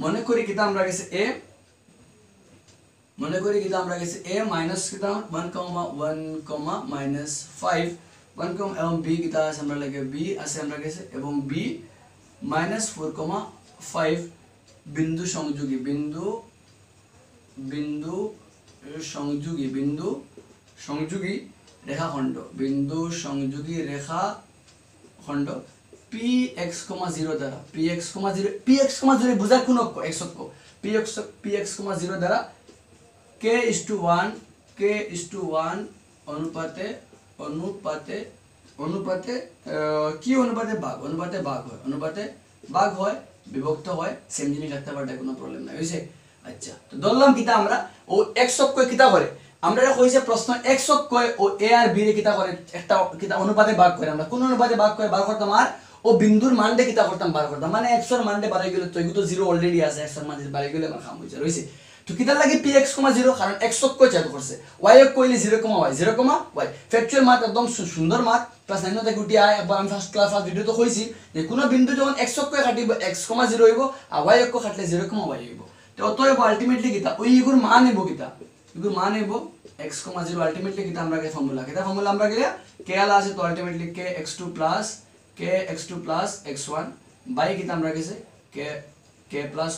মনে করি কিটা আমরা গেছে a a মাইনাস কিটা 1, 5 1, এবং b কিটা আছে আমরা লাগে b আছে আমরা গেছে এবং b -4, 5 বিন্দু সংযোগী রেখাখণ্ড px, 0 দ্বারা px, 0 বুঝা কোন অক্ষ x অক্ষ px, 0 দ্বারা k:1 অনুপাতে কি অনুপাতে ভাগ হয় বিভক্ত হয় সেম জিনিস রাখতে পারতে কোনো প্রবলেম নাই হইছে আচ্ছা তো ধরলাম কিটা আমরা ও x অক্ষ কিটা করে আমরা কইছে প্রশ্ন x অক্ষ ও a আর b রে কিটা করে একটা কিটা অনুপাতে ভাগ করে আমরা কোন অনুপাতে ভাগ করে বার করতাম আর ও বিন্দুর মানটা কিতা করতাম বার করতাম মানে x এর মানটা বাড়াই গেলে তো এগুলো তো 0 অলরেডি আছে x এর মান যদি বাড়াই গেলে আমার কাম হইছে রইছে তো কিতা লাগে px, 0 কারণ x অক্ষ চালু করছে y অক্ষ কইলে 0, y 0, y ফ্যাক্টুয়াল ম্যাথ একদম সুন্দর ম্যাথ প্লাস 9 তে গুটি আয় একবার আমি ফার্স্ট ভিডিও তো কইছি যে কোন বিন্দু যখন x অক্ষ কাটিব x, 0 হইব আর y অক্ষ কাটলে 0, y হইব তো অতএব আলটিমেটলি কিতা ওই ইগুর মান হইব কিতা ইগুর মান হইব x, 0 আলটিমেটলি কিতা আমরা কে ফর্মুলা আমরা গেলে k আলা আছে তো ultimately k x2 plus x1 by কিতা আমরা গেছে k plus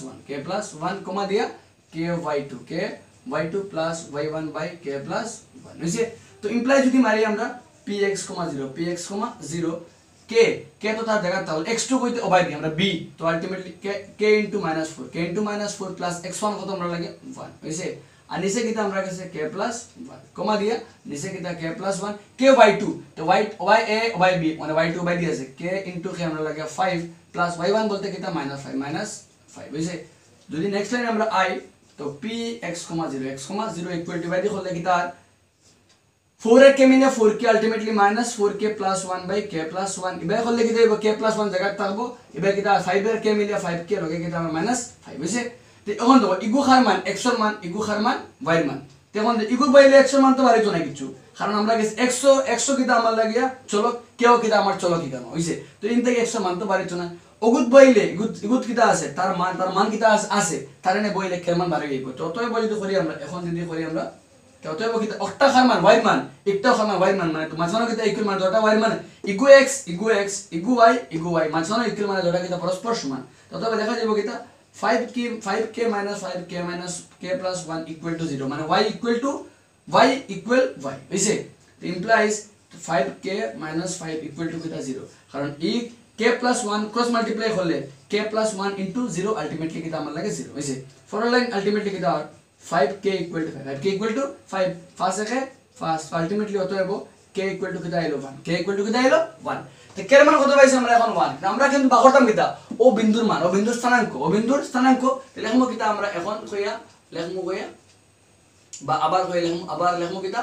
1 কমা দিয়া k y2 plus y1 by k plus 1 হইছে তো ইমপ্লাই যদি মারি আমরা px, 0 k তো তার জায়গা তাহলে x2 কইতে ওবাই দি আমরা b তো ultimately k into -4 plus x1 কত আমরা লাগে 1 হইছে আর নিচে কিতা আমরা গেছে k plus 1 কমা দিয়া নিচে কিতা k plus 1 k y2 তো y y b মানে y2 বাই দি আছে k into k আমরা লাগে 5 plus y1 বলতে কিতা -5 হইছে যদি নেক্সট লাইন আমরা i তো px, 0 equal to বাই দি হলে কিতা 4 এর k মিলে 4k ultimately -4k plus 1 by k plus 1 এবারে হলে কিতা হইব k plus 1 জায়গা থাকবো এবারে কিতা 5 এর k মিলে 5k লগে কিতা আমরা -5 হইছে তো এখন দেখো ইগু খার মান x এর মান ইগু খার মান y এর মান তখন ইগু বাইলে x এর মান তো বাড়িতো না কিছু কারণ আমরা গেছে 100 কিতা আমার লাগিয়া চলো কেও কিতা আমার চলো কিতা না হইছে তো ইন থেকে x এর মান তো বাড়িতো না অগুত বইলে ইগুত কিতা আছে তার মান কিতা আছে তার এনে বইলে কে মান বাড়ি গইব তো অতএব যদি করি আমরা এখন যদি করি আমরা তো অতএব কিতা একটা খার মান y মান একটা খার মান y মান মানে তো মাঝখানে কিতা ইকুয়াল মান দুটো y মান ইগু x ইগু y মাঝখানে ইকুয়াল মানে দুটো কিতা পরস্পর সমান তো অতএব দেখা যাবে কিতা 5k minus k plus 1 equal to 0 মানে y equal y হইছে তো implies 5k minus 5 equal to কিতা 0 কারণ এই k plus 1 ক্রস মাল্টিপ্লাই হলে k plus 1 into 0 আলটিমেটলি কিতা আমার লাগে 0 হইছে ফরওয়ার্ড লাইন আলটিমেটলি কিতা 5k equal to 5 k equal to 5 first ultimately অতএব k equal to কিতা আইলো 1 k equal to কিতা আইলো 1 তো কের মান কত পাইছি আমরা এখন 1 আমরা কিন্তু বাকরতাম কিতা ও বিন্দুর মান ও বিন্দুর স্থানাঙ্ক লেখমু কিতা আমরা এখন লেখমু বা আবার লেখমু কিতা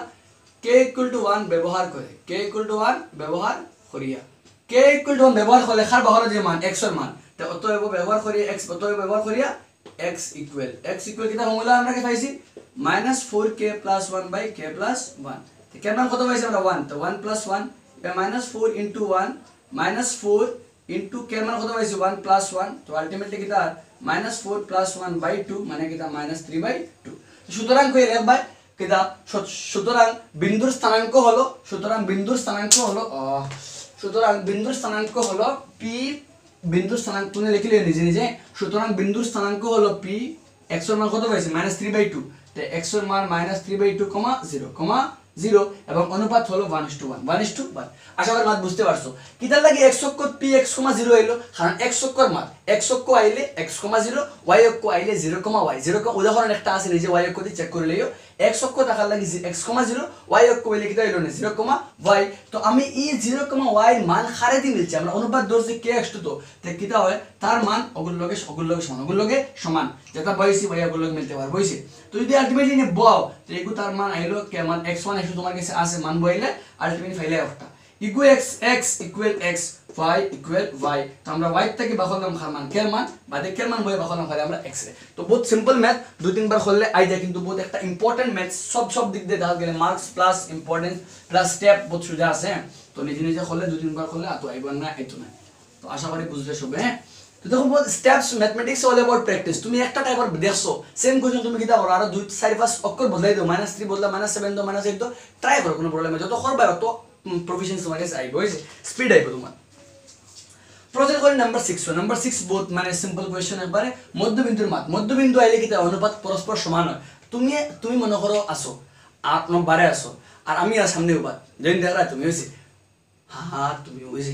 k equal to 1 ব্যবহার করে k equal to 1 ব্যবহার করিয়া k equal to 1 ব্যবহার করলে খার বাহরে যে মান x এর মান তো অতএব ব্যবহার করিয়া x equal কিতা ফর্মুলা আমরা কি পাইছি -4k plus 1 by k plus 1 তো কের মান কত পাইছি আমরা 1 তো 1 plus 1 -4 into 1 -4 into k মান কত পাইছি 1 plus 1 তো আলটিমেটলি কিতা -4 plus 1 by 2 মানে কিতা -3 by 2 সুতরাং কই লিখবাই কিতা সুতরাং বিন্দুর স্থানাঙ্ক হলো p বিন্দুর স্থানাঙ্ক তুমি লিখলে নিজে সুতরাং বিন্দুর স্থানাঙ্ক হলো p x এর মান কত পাইছি -3 by 2 তো x এর মান -3 by 2, 0 এবং অনুপাত হলো 1:1 আশা করি মাত বুঝতে পারছো কিতার লাগি x অক্ষ px, 0 হইলো কারণ x অক্ষর মান x অক্ষ আইলে x, 0 y অক্ষ আইলে 0, y 0 উদাহরণ একটা আছে নিজে y অক্ষ দিয়ে চেক করে লইও x অক্ষ থাকার লাগি x, 0 y অক্ষ হইলে কিতা হইলো না 0, y তো আমি এই 0, y এর মান খারে দি মিলছে আমরা অনুপাত ধরছি kx তো কিতা হয় তার মান ওগুল লগে সমান যেটা বইছি y ওগুল লগে মিলতে পারে বইছে তো যদি আলটিমেটলি নে বাও তো এগু তার মান আইলো কে মান x1 x2 তোমার কাছে আছে মান বইলে আলটিমেটলি ফাইলে একটা ইকু x equal x y equal y তো আমরা y থেকে বাখলাম খার মান কের মান বাদে কের মান বই বাখলাম খারে আমরা x রে তো বহুত সিম্পল ম্যাথ দুই তিনবার করলে আই যায় কিন্তু বহুত একটা ইম্পর্টেন্ট ম্যাথ সব দিক দিয়ে দেখা গেলে marks plus importance plus step বহুত সোজা আছে তো নিজে করলে দুই তিনবার করলে আতো আইব না আইতো না তো আশা করি বুঝলে সবে হ্যাঁ তো দেখো বহুত steps mathematics all about practice তুমি একটা টাইপের দেখছো সেম কোশ্চেন তুমি কিটা করো আর দুই চার পাঁচ অক্ষর বদলাই দাও -3 বদলা -7 দাও -8 দাও ট্রাই করো কোনো প্রবলেম নাই যত করবা তো প্রফিশিয়েন্সি তোমার কাছে আইব হইছে স্পিড আইব তোমার প্রজেক্ট করি নাম্বার 6 বহুত মানে সিম্পল কোশ্চেন একবারে মধ্যবিন্দু আইলে কিটা অনুপাত পরস্পর সমান হয় তুমি মনে করো আসো 8 নম্বরে আসো আর আমি আর সামনে উবা যেন দেখা তুমি হইছে হ্যাঁ তুমি হইছে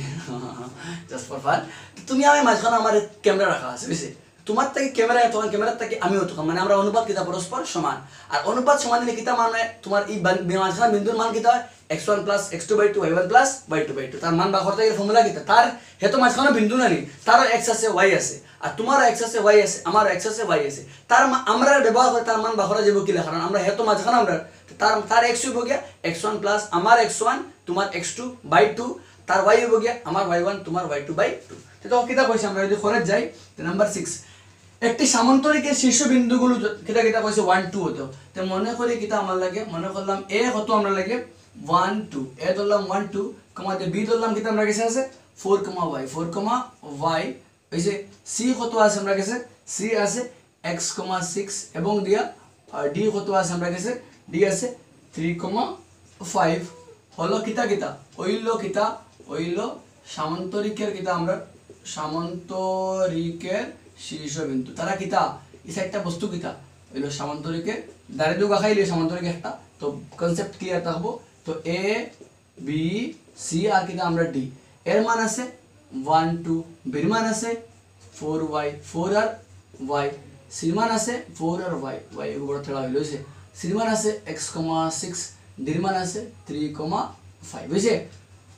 জাস্ট ফর ফান তুমি আমি মাঝখানে আমার ক্যামেরা রাখা আছে হইছে তোমার থেকে ক্যামেরার থেকে আমিও তো মানে আমরা অনুপাত কিটা পরস্পর সমান আর অনুপাত সমান দিলে কিটা মানে তোমার এই মাঝখানে বিন্দুর মান কিটা হয় x1 plus x2 by 2 y1 plus y2 by 2 তার মান বা করতে গেলে ফর্মুলা কিটা তার হেতো মাঝখানে বিন্দু নানি তারও x আছে y আছে আর তোমারও x আছে y আছে আমারও x আছে y আছে তার আমরা ব্যবহার করে তার মান বা করা যাবে কি কারণ আমরা হেতো মাঝখানে আমরা তার x হইব গিয়া x1 plus আমার x1 তোমার x2 by 2 তার y হইব গিয়া আমার y1 তোমার y2/2 তো কিটা কইছে আমরা যদি খরচ যাই তো নাম্বার 6 একটি সামান্তরিকের শীর্ষবিন্দুগুলো কিটা কিটা কইছে 1 2 হতো তো মনে করি কিটা আমার লাগে মনে করলাম a কত আমরা লাগে 1 2 a ধরলাম 1 2 কমা তে b ধরলাম কিটা আমরা কাছে আছে 4 y 4 y এই যে c কত আছে আমরা কাছে c আছে x 6 এবং দিয়া d কত আছে আমরা কাছে d আছে 3 5 হলো কিটা কিটা হইল সামান্তরিকের কিটা আমরা সামান্তরিকের শীর্ষবিন্দু তারা কিটা এই একটা বস্তু কিটা হইল সামান্তরিকের দাঁড়ে দুগা খাইলে সামান্তরিক একটা তো কনসেপ্ট ক্লিয়ার থাকবো তো a b c আর কিটা আমরা d এর মান আছে 1 2 b এর মান আছে 4y 4 আর y c এর মান আছে 4 আর y এর উপর থেড়া হইলছে c এর মান আছে x 6 d এর মান আছে 3 5 বুঝছে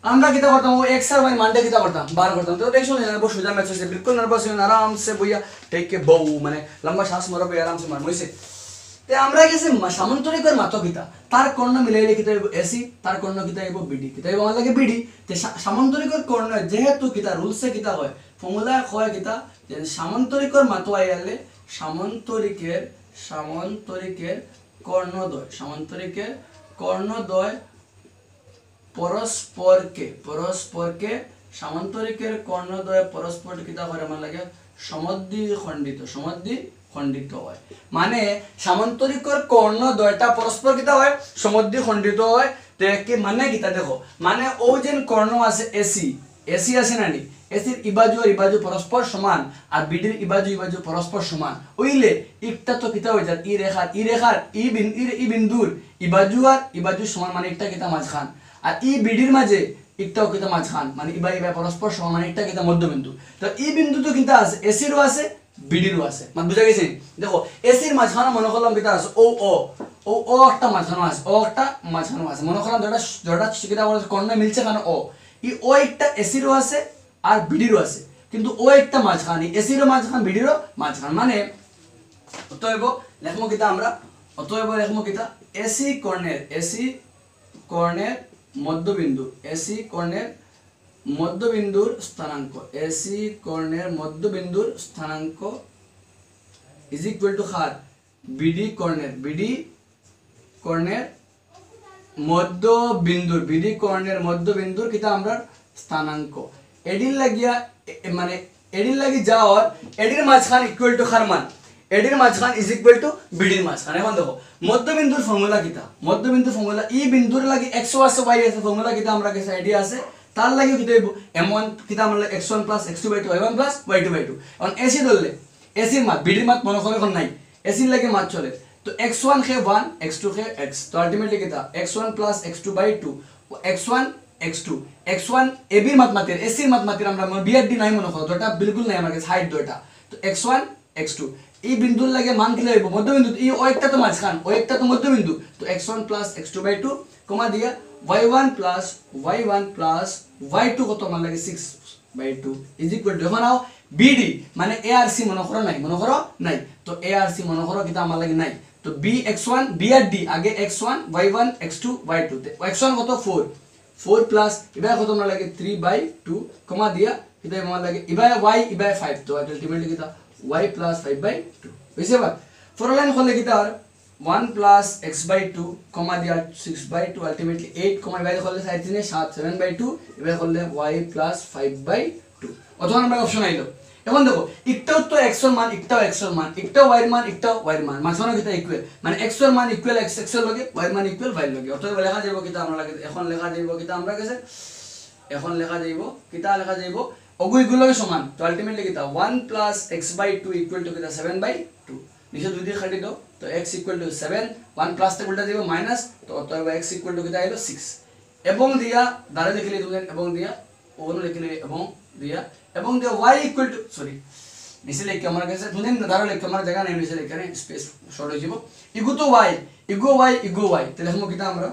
আমরা কিটা করতাম ও x আর y মানটা কিটা করতাম বার করতাম তো দেখছো না बहुत সোজা ম্যাথ আছে बिल्कुल নার্ভাস হই না आराम से भैया टेक के बऊ মানে লম্বা শ্বাস মারো ভাই आराम से মার হইছে তে আমরা গেছে সামান্তরিকের মাত্রা কিটা তার কর্ণ মিলাইলে কিটা হইব ac তার কর্ণ কিটা হইব bd কিটা হইব আমার লাগে bd তে সামান্তরিকের কর্ণ যেহেতু কিটা রুলসে কিটা হয় ফর্মুলা হয় কিটা যে সামান্তরিকের মাত্রা আইলে সামান্তরিকের কর্ণদ্বয় পরস্পরকে সামান্তরিকের কর্ণদ্বয় পরস্পর কিটা করে আমার লাগে সমদ্বিখণ্ডিত হয় মানে সামান্তরিকের কর্ণদ্বয়টা পরস্পর কিটা হয় সমদ্বিখণ্ডিত হয় তো কি মানে কিটা দেখো মানে ও যেন কর্ণ আছে এসি আছে না নি এসির ইবাজু আর ইবাজু পরস্পর সমান আর বিডির ইবাজু পরস্পর সমান ওইলে একটা তো কিটা হয়ে যায় ই বিন্দুর ইবাজু আর ইবাজু সমান মানে একটা কিটা মাঝখান আর ই বিডির মাঝে একটাও কিটা মাঝখান মানে ইবা পরস্পর সমান মানে একটা কিটা মধ্যবিন্দু তো ই বিন্দু তো কিটা আছে এসিরও আছে বিডিরও আছে মানে বুঝা গেছে দেখো এসির মাঝখানে মনে করলাম কিটা আছে ও একটা মাঝখানে আছে মনে করলাম যেটা কিটা কর্ণ মিলছে কারণ ও একটা এসিরও আছে আর বিডিরও আছে কিন্তু ও একটা মাঝখানে এসিরও মাঝখান বিডিরও মাঝখান মানে অতএব লেখমো কিটা আমরা লেখমো কিটা এসি কর্ণের মধ্যবিন্দুর স্থানাঙ্ক ইজ ইকুয়াল টু খার বিডি কর্ণের মধ্যবিন্দুর কিটা আমরা স্থানাঙ্ক এডির লাগি যাওয়ার এডির মাঝখান ইকুয়াল টু খার মান এডির মাঝখান ইজ ইকুয়াল টু বিডির মাঝখান এখন দেখো মধ্যবিন্দুর ফর্মুলা ই বিন্দুর লাগি x আছে y আছে ফর্মুলা কিটা আমরা কাছে আইডিয়া আছে তার লাগি কিটা হইব m1 কিটা আমরা x1 + x2/2 y1 + y2/2 এখন এসি ধরলে এসির মাত বিডির মাত মনে করে এখন নাই এসির লাগি মাত চলে তো x1 কে 1 x2 কে x তো আলটিমেটলি কিটা x1 + x2/2 x1 এবির মাত মাতের এসির মাত মাতের আমরা বিআরডি নাই মনে করো তোটা বিলকুল নাই আমার কাছে হাইট দটা তো x1 x2 এই বিন্দুর লাগে মান কি লইব মধ্যবিন্দু এই ও একটা তো মাঝখান ও একটা তো মধ্যবিন্দু তো x1 + x2/2 কমা দিয়া y1 + y2 কত মান লাগে 6/2 ইজ ইকুয়াল টু এখন নাও বিডি মানে এআরসি মনে করো নাই তো এআরসি মনে করো কিটা আমার লাগে নাই তো bx1 বিআরডি আগে x1 y1 x2 y2 তে x1 কত 4 প্লাস এবারে কত আমরা লাগে 3/2 কমা দিয়া কিটা আমার লাগে এবারে y এবারে 5 তো আলটিমেটলি কিটা y + 5/2 বুঝছে বা ফর লাইন হলে কিটা আর 1 + x/2 কমা দিয়া 6/2 আলটিমেটলি 8 কমা এবারে হলে 7/2 এবারে হলে y + 5/2 অথবা আমরা অপশন আইলো এখন দেখো একটাও তো x এর মান একটাও y এর মান একটাও y এর মান মাঝখানে কিটা ইকুয়াল মানে x এর মান ইকুয়াল x এর লগে y এর মান ইকুয়াল y এর লগে অতএব লেখা যাইব কিটা আমরা লাগে এখন লেখা যাইব কিটা আমরা কাছে লেখা যাইব অগুইগুলোকে সমান তো আলটিমেটলি কিটা 1 + x/2 ইকুয়াল টু কিটা 7/2 নিচে দুই দিয়ে কাটি দাও তো x ইকুয়াল টু 7 1 প্লাস তে উল্টা দিব মাইনাস তো অতএব x ইকুয়াল টু কিটা হলো 6 এবং দিয়া দাঁড়ে লিখলে তুমি এবং দিয়া ওগুলো লিখলে এবং দিয়া y ইকুয়াল টু সরি নিচে লিখে আমার কাছে তুমি দাঁড়ে লিখে আমার জায়গা নেই নিচে লিখে স্পেস শর্ট হয়ে যাব ইগো y তাহলে আমরা কিটা আমরা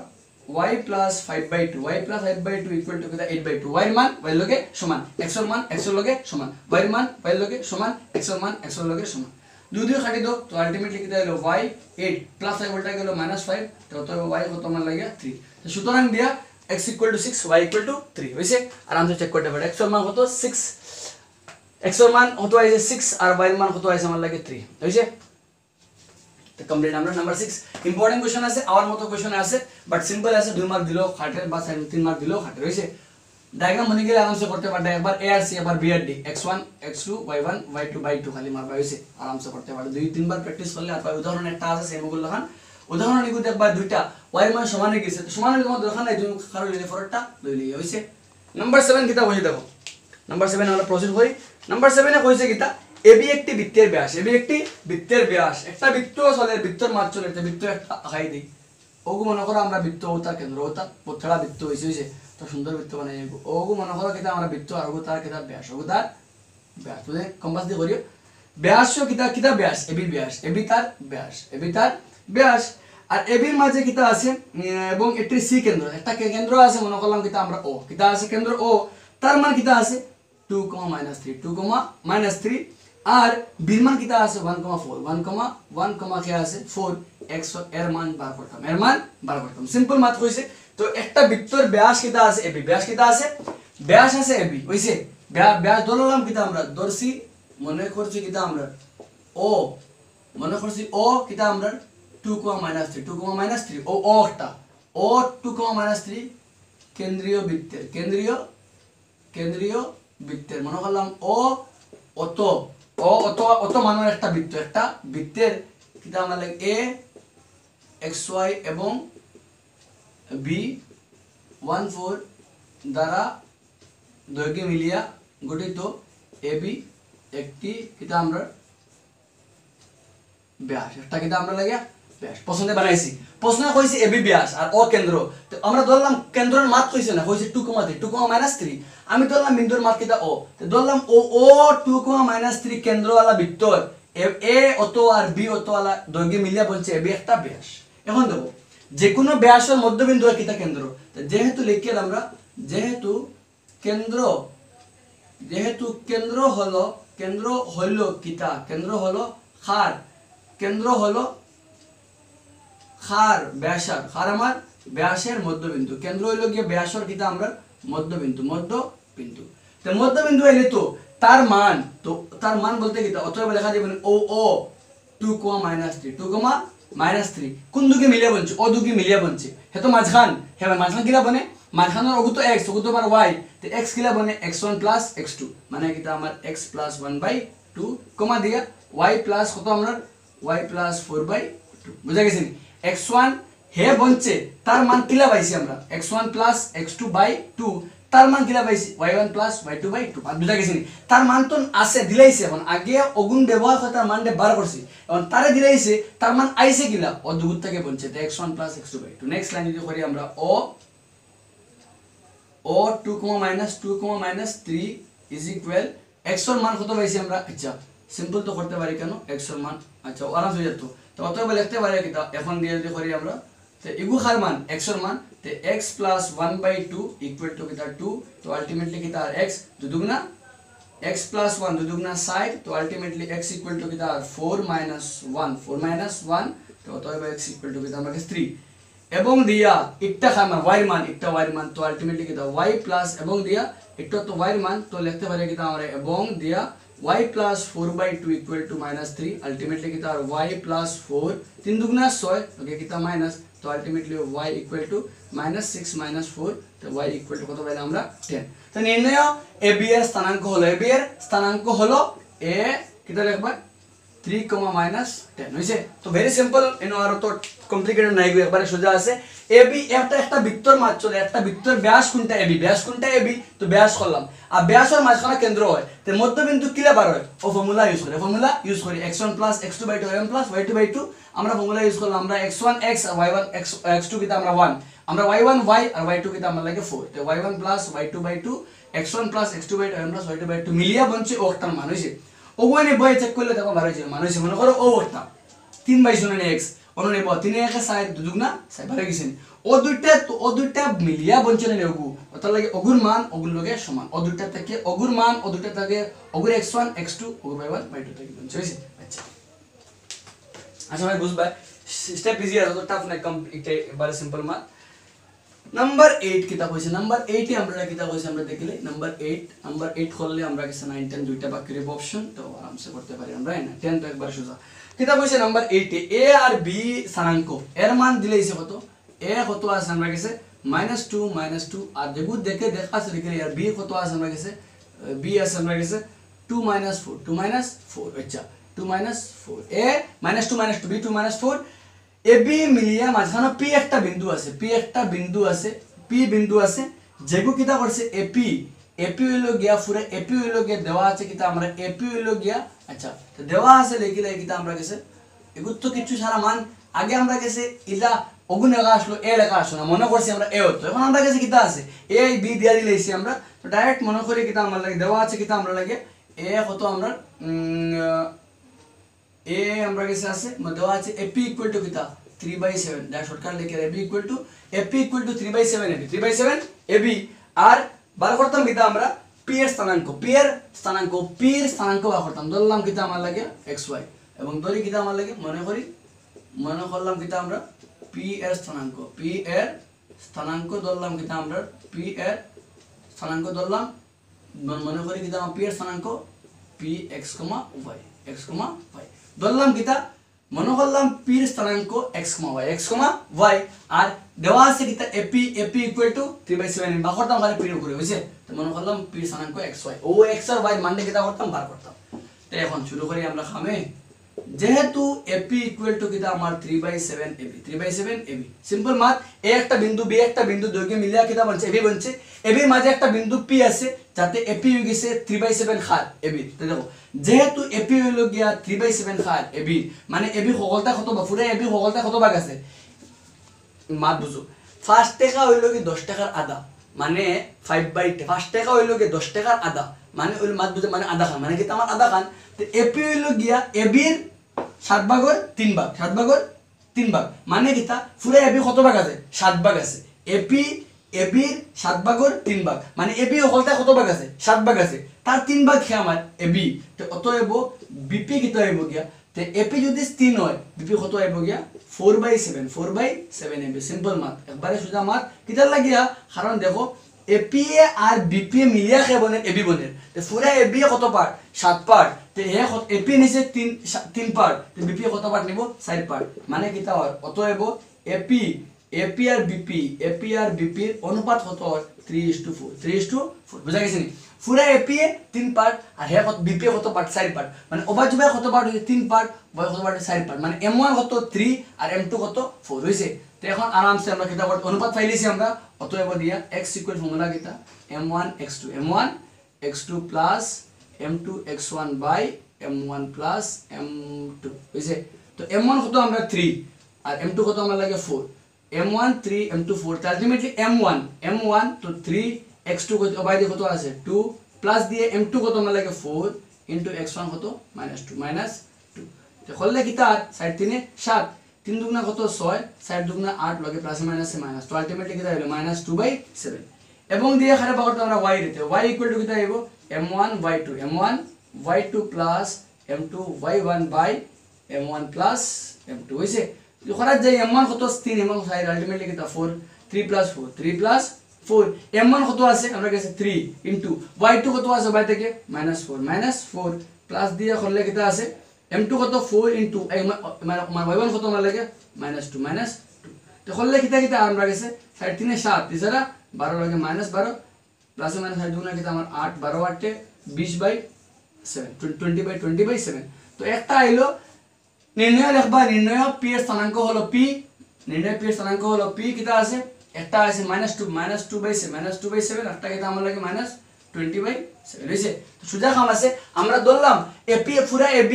y + 5/2 ইকুয়াল টু কিটা 8/2 y এর মান y লগে সমান x এর মান x এর লগে সমান y এর মান y লগে সমান x এর মান x এর লগে সমান দুই দুই কাটি দাও তো আলটিমেটলি কিটা হলো y 8 প্লাস 5 উল্টা গেল -5 তো y কত মান লাগে 3 তো সুতরাং দিয়া x equal to 6 y equal to 3 হইছে আরামসে চেক করতে পারে x এর মান কত 6 x এর মান কত আইছে 6 আর y এর মান কত আইছে আমার লাগে 3 হইছে তো কমপ্লিট আমরা নাম্বার 6 ইম্পর্টেন্ট কোশ্চেন আছে আমার মতো কোশ্চেন আছে বাট সিম্পল আছে 2 মার্ক দিলো খাটের বা 3 মার্ক দিলো খাটের হইছে ডায়াগ্রাম মনে গেলে আরামসে করতে পারবে একবার a আর c একবার b আর d x1 x2 y1 y2 by2 খালি মারবা হইছে আরামসে করতে পারবে 2-3 বার প্র্যাকটিস করলে আর উদাহরণ একটা আছে সেম ওগুলো লাগান উদাহরণ নিগু দেখবা দুইটা y এর মান সমান হয়ে গেছে তো সমান হলে তোমার দরকার নাই তুমি কারো লিলে ফরটা লই লিয়ে হইছে নাম্বার 7 কিতা কইছে দেখো নাম্বার 7 আমরা প্রসিড করি নাম্বার 7 এ কইছে কিতা এবি একটি বৃত্তের ব্যাস এবি একটি বৃত্তের ব্যাস একটা বৃত্ত চলে বৃত্তর মাঝ চলে একটা বৃত্ত একটা আগাই দেই ওগু মনে করো আমরা বৃত্ত ওটা কেন্দ্র ওটা পথড়া বৃত্ত হইছে তো সুন্দর বৃত্ত বানাই ওগু মনে করো কিতা আমরা বৃত্ত আর ওগু তার কিতা ব্যাস ওগু তার ব্যাস তুই কম্পাস দিয়ে করিও ব্যাস কিতা কিতা ব্যাস এবি তার ব্যাস এবি তার ব্যাস আর এবির মাঝে কিতা আছে এবং এটি সি কেন্দ্র একটা কেন্দ্র আছে মনে করলাম কিতা আমরা ও কিতা আছে কেন্দ্র ও তার মান কিতা আছে 2, -3 2, -3 আর বির মান কিতা আছে 1, 1, কে আছে 4 x এর মান বার করতাম সিম্পল মাত কইছে তো একটা বৃত্তর ব্যাস কিতা আছে এবি ব্যাস কিতা আছে ব্যাস আছে এবি হইছে ব্যাস ধরলাম কিতা আমরা ধরছি মনে করছি কিতা আমরা ও মনে করছি ও কিতা আমরা 2, -3 ও একটা ও 2, -3 কেন্দ্রীয় বৃত্তের মনে করলাম ও অত মানের একটা বৃত্তের কিতা আমরা লাগে a xy এবং b 1, 4 দ্বারা দৈর্ঘ্য মিলিয়া গঠিত ab একটি কিতা আমরা ব্যাস একটা কিতা আমরা লাগে ব্যাস পছন্দে বানাইছি প্রশ্ন কইছে এবি ব্যাস আর ও কেন্দ্র তো আমরা ধরলাম কেন্দ্রের মাপ কইছে না কইছে 2, 3 আমি ধরলাম বিন্দুর মাপ কিতা ও তো ধরলাম ও 2, 3 কেন্দ্রওয়ালা বৃত্তর এ অত আর বি অতওয়ালা দৈর্ঘ্য মিলিয়া বলছে এবি একটা ব্যাস এখন দেখো যে কোনো ব্যাসের মধ্যবিন্দু আর কিতা কেন্দ্র তো যেহেতু লিখি আমরা যেহেতু কেন্দ্র হলো কিতা কেন্দ্র হলো খার ব্যাসার খার আমার ব্যাসের মধ্যবিন্দু কেন্দ্র হইলো গিয়ে ব্যাসের কিতা আমরা মধ্যবিন্দু তো মধ্যবিন্দু হইলে তো তার মান বলতে কিতা অতএব লেখা যাবে ও 2, -3 কোন দুকে মিলিয়ে বলছে ও দুকে মিলিয়ে বলছে হে তো মাঝখান কিলা বনে মাঝখানের ওগু তো x ওগু তো আমার y তো x কিলা বনে x1 + x2 মানে কিতা আমার x + 1/2 কমা দিয়া y প্লাস কত আমরা y + 4/2 বুঝা গেছে x1 হে বনছে তার মান কিলা পাইছি আমরা x1 + x2/2 তার মান কিলা পাইছি y1 + y2/2 আর বুঝা গেছে তার মান তো আছে দিলাইছে এখন আগে অগুণ ব্যবহার করে তার মানটা বার করছি এখন তারে দিলাইছে তার মান আইছে কিলা ও দুগুণ থেকে বনছে তো x1 + x2/2 নেক্সট লাইন যদি করি আমরা ও 2, -3 = x এর মান কত পাইছি আমরা আচ্ছা সিম্পল তো করতে পারি কেন x এর মান আচ্ছা আরাম হয়ে যেত তো অতএব লিখতে পারি কিতা এখন দিয়ে যদি করি আমরা তো ইগু খার মান x এর মান তো x + 1/2 = কিতা 2 তো আলটিমেটলি কিতা আর x দুগুণা x + 1 দুগুণা 60 তো আলটিমেটলি x = কিতা 4 - 1 তো অতএব x = কিতা আমরা 3 এবং দিয়া একটা খার মান y এর মান তো আলটিমেটলি কিতা y প্লাস এবং দিয়া একটা তো y এর মান তো লিখতে পারি কিতা আমরা এবং দিয়া y + 4/2 = -3 আলটিমেটলি কিতা আর y + 4 3 দুগুণা 6 ওকে কিতা মাইনাস তো আলটিমেটলি y = -6 - 4 তো y = কত পাইলাম আমরা 10 তো নির্ণয় ab এর স্থানাঙ্ক হলো a কিতা লিখবা 3, -10 হইছে তো ভেরি সিম্পল এনো আর তো কমপ্লিকেটেড নাই একবারে সোজা আছে ab একটা বৃত্তর মাঝ চলে একটা বৃত্তর ব্যাস কোনটা ab তো ব্যাস করলাম আর ব্যাসের মাঝখানে কেন্দ্র হয় তো মধ্যবিন্দু কিলা বার হয় ও ফর্মুলা ইউজ করি x1 + x2/2 y1 + y2/2 আমরা ফর্মুলা ইউজ করলাম আমরা x1 x আর y1 x2 কিতা আমরা 1 আমরা y1 y আর y2 কিতা আমরা লাগে 4 তো y1 + y2/2 x1 + x2/2 y1 + y2/2 মিলিয়া বনছে ও একটা মান হইছে ওগুনে বই চেক করলে দেখো বার হইছে মান হইছে মনে করো ও একটা 3/0 x অননে 3 এর 6 দুগুণা 6 বার গেছে ও দুইটা মিলিয়া বনছে না ওগু অতর লাগে ওগুর মান ওগুর লগে সমান ও দুইটা থেকে ওগুর মান ও দুইটা থেকে ওগুর x1 x2 ওগুর y1 y2 থেকে বনছে হইছে আচ্ছা ভাই বুঝবা স্টেপ ইজি আর তো টাফ না কমপ্লিট এবারে সিম্পল মান নাম্বার 8 কিতা কইছে নাম্বার 8 এ আমরা কিতা কইছে আমরা দেখিলে নাম্বার 8 করলে আমরা কাছে 9 10 দুইটা বাকি রইব অপশন তো আরামসে করতে পারি আমরা না 10 তো একবার সোজা কিতা কইছে নাম্বার 8 এ a আর b স্থানাঙ্ক এর মান দিলেইছে কত a কত আছে আমরা কাছে -2 আর যেগুলো দেখে দেখাছে লিখলে আর b কত আছে আমরা কাছে b আছে আমরা কাছে 2 - 4 আচ্ছা 2 - 4 a -2 - 2 b 2 - 4 ab মিলিয়া মাঝখানে p একটা বিন্দু আছে p বিন্দু আছে যেগু কিতা করছে ap হইলো গিয়া পুরো ap হইলো গিয়া দেওয়া আছে কিতা আমরা ap হইলো গিয়া আচ্ছা তো দেওয়া আছে লিখিলে কিতা আমরা কাছে এগুলো তো কিছু সারা মান আগে আমরা কাছে ইলা ওগুন লেখা আসলো a লেখা আসলো না মনে করছি আমরা a হতো এখন আমরা কাছে কিতা আছে a b দিয়া দিলেছি আমরা তো ডাইরেক্ট মনে করি কিতা আমরা লাগে দেওয়া আছে কিতা আমরা লাগে a কত আমরা a আমরা কাছে আছে দেওয়া আছে ap ইকুয়াল টু কিতা 3/7 দ্যাট শর্টকাট লিখে ab equal to 3/7 ab 3/7 ab আর বার করতাম কিতা আমরা p এর স্থানাঙ্ক বার করতাম ধরলাম কিতা আমার লাগে xy এবং ধরি কিতা আমার লাগে মনে করলাম কিতা আমরা p এর স্থানাঙ্ক ধরলাম কিতা আমরা p এর স্থানাঙ্ক ধরলাম মনে করি কিতা p এর স্থানাঙ্ক p x, y ধরলাম কিতা মনে করলাম p এর স্থানাঙ্ক x, y আর দেওয়া আছে কিতা ap ইকুয়াল টু 3/7 বার করতাম খালি p এর উপরে হইছে তো মনে করলাম p এর স্থানাঙ্ক xy ও x আর y মানে কিতা করতাম বার করতাম তো এখন শুরু করি আমরা খামে যেহেতু ap ইকুয়াল টু কিতা আমার 3/7 ab সিম্পল ম্যাথ a একটা বিন্দু b একটা বিন্দু দুইকে মিলিয়ে কিতা বলছে ab বলছে ab এর মাঝে একটা বিন্দু p আছে যাতে ap হয়ে গেছে 3/7 খাত ab তো দেখো যেহেতু ap হইলো গিয়া 3/7 খাত ab মানে ab সকলটা কত বা পুরো ab সকলটা কত ভাগ আছে ম্যাথ বুঝো ফার্স্ট টাকা হইলো কি 10 টাকার আধা মানে 5/10 ফার্স্ট টাকা হইলো কি 10 টাকার আধা মানে ওই ম্যাথ বুঝে মানে আধা খান মানে কি আমার আধা খান তো ap হইলো গিয়া ab এর 7/3 7/3 মানে কিতা পুরো ab কত ভাগ আছে 7 ভাগ আছে ab এর 7/3 মানে ab হলটা কত ভাগ আছে 7 ভাগ আছে তার 3 ভাগ খে আমার ab তো অতএব bp কিতা হইব গিয়া তো ab যদি 3 হয় bp কত হইব গিয়া 4/7 ab সিম্পল ম্যাথ একবারে সোজা ম্যাথ কিতা লাগিয়া কারণ দেখো ap আর bp মিলিয়া খে বনে ab বনে তো পুরো ab কত পার্ট 7 পার্ট তো ap নিচে 3 পার্ট তো bp কত পার্ট নিব 4 পার্ট মানে কিতা হয় অতএব ap আর bp এর অনুপাত কত হয় 3:4 বুঝা গেছে নি পুরা ap এ 3 পার্ট আর হে কত bp কত পার্ট 4 পার্ট মানে ওভারজুবে কত পার্ট হইছে 3 পার্ট বয় কত পার্ট 4 পার্ট মানে m1 কত 3 আর m2 কত 4 হইছে তো এখন আরামসে আমরা কিতা করব অনুপাত পাইলেছি আমরা অতএব দিয়া x ইকুয়াল ফর্মুলা কিতা m1 x2 plus m2 x1 by m1 plus m2 হইছে তো m1 কত আমরা 3 আর m2 কত আমরা লাগে 4 m1 3 m2 4 আলটিমেটলি m1 তো 3 x2 কত বাইরে কত আছে 2 প্লাস দিয়ে m2 কত আমরা লাগে 4 ইনটু x1 কত -2 তো করলে কিতা সাইড 3 এ 7 3 দুগুণা কত 6 সাইড দুগুণা 8 লগে প্লাস মাইনাসে মাইনাস তো আলটিমেটলি কিতা হলো -2/7 এবং দিয়ে খারে বাগরটা আমরা y দিতে y ইকুয়াল টু কিতা হইব m1 y2 plus m2 y1 by m1 plus m2 হইছে जो खराज जाए m1 কত 3 m1 সাইড আলটিমেটলি কিতা 4 3 প্লাস 4 m1 কত আছে আমরা কাছে 3 ইনটু y2 কত আছে বাই থেকে -4 প্লাস দিয়ে করলে কিতা আছে m2 কত 4 ইনটু মানে y1 কত আমরা লাগে -2 তো করলে কিতা আমরা কাছে সাইড 3 এ 7 এছাড়া 12 লাগে -12 প্লাস মাইনাস সাইড দুগুণা কিতা আমার 8 12 8 20/7 20/7 তো একটা আইলো নির্ণয় লিখবা নির্ণয় p এর স্থানাঙ্ক হলো p নির্ণয় p এর স্থানাঙ্ক হলো p কিটা আছে একটা আছে -2/7 একটা কিটা আমার লাগে -20/7 হইছে তো সোজা কাম আছে আমরা ধরলাম ap পুরা ab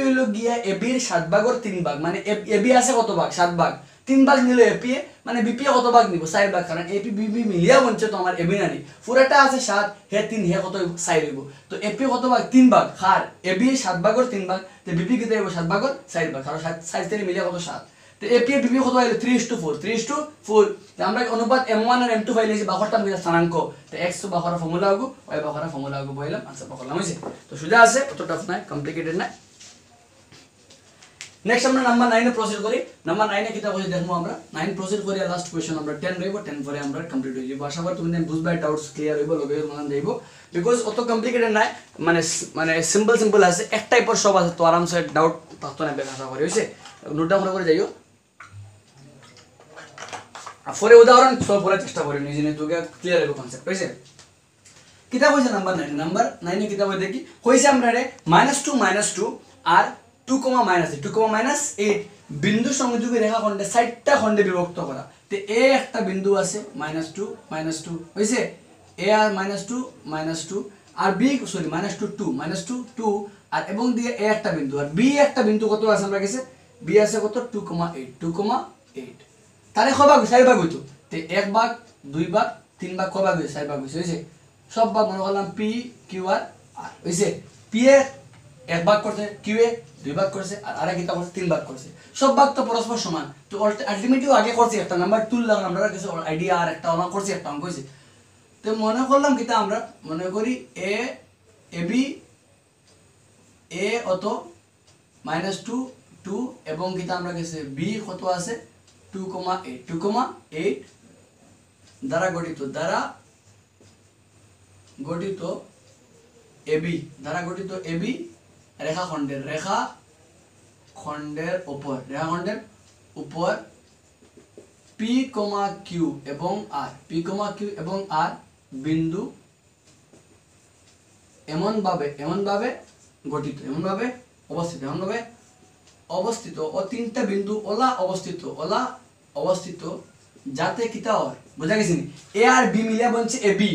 হলো গিয়া ab এর 7/3 মানে ab আছে কত ভাগ 7 ভাগ 3 ভাগ নিলে ap মানে bp কত ভাগ নিব 4 ভাগ কারণ ap bp মিলিয়া বনছে তো আমার ab নানি পুরাটা আছে 7 হে 3 হে কত 4 হইব তো ap কত ভাগ 3 ভাগ খার ab 7/3 ভাগ তো bp কত হইব 7/4 ভাগ কারণ 7 3 মিলিয়া কত 7 তো ap bp কত হইলো 3:4 তো আমরা অনুপাত m1 আর m2 পাইলেছি বাহরটাম কিটা স্থানাঙ্ক তো x তো বাহর ফর্মুলা হগো y বাহর ফর্মুলা হগো বইলাম আনসার বাহরলাম হইছে তো সোজা আছে অত টাফ নাই কমপ্লিকেটেড না নেক্সট আমরা নাম্বার 9 এ প্রসিড করি নাম্বার 9 এ কিতা কইছে দেখমু আমরা 9 প্রসিড করি লাস্ট কোশ্চেন আমরা 10 রইব 10 পরে আমরা কমপ্লিট হই যাব আশা করি তুমি বুঝবাই ডাউটস ক্লিয়ার হইব লগে মান যাইব বিকজ অত কমপ্লিকেটেড নাই মানে সিম্পল আছে এক টাইপের সব আছে তো আরামসে ডাউট থাকতো না আশা করি হইছে নোট ডাউন করে যাইও পরে উদাহরণ সলভ করার চেষ্টা করি নিজে নিজে তোকে ক্লিয়ার হইব কনসেপ্ট হইছে কিতা কইছে নাম্বার 9 নাম্বার 9 এ কিতা কই দেখি কইছে আমরা রে -2 আর 2 -8 বিন্দু সংযোগী রেখাখণ্ডে 4টা খণ্ডে বিভক্ত করা তে এ একটা বিন্দু আছে -2 হইছে এ আর -2 আর বি সরি -2 আর এবং দিয়ে এ একটা বিন্দু আর বি একটা বিন্দু কত আছে আমরা কাছে বি আছে কত 2,8 তাহলে কয় ভাগ 4 ভাগ হইতো তে 1 ভাগ 2 ভাগ 3 ভাগ কয় ভাগ হইছে 4 ভাগ হইছে সব ভাগ মনে করলাম পি কিউ আর আর হইছে পি এ 1 ভাগ করতে কিউ এ 2 ভাগ করছে আর আরেক কিটা করছে 3 ভাগ করছে সব ভাগ তো পরস্পর সমান তো আলটিমেটলি আগে করছি একটা নাম্বার তুললাম আমরা কাছে আইডিয়া আর একটা অঙ্ক করছি একটা অঙ্ক হইছে তো মনে করলাম কিটা আমরা মনে করি এ এবি এ অত -2 এবং কিটা আমরা কাছে বি কত আছে 2,8 দ্বারা গঠিত এবি রেখাখণ্ডের উপর পি কিউ এবং আর বিন্দু এমন ভাবে অবস্থিত ও তিনটা বিন্দু ওলা অবস্থিত যাতে কিতা হয় বুঝা গেছে নি এ আর বি মিলিয়া বনছে এবি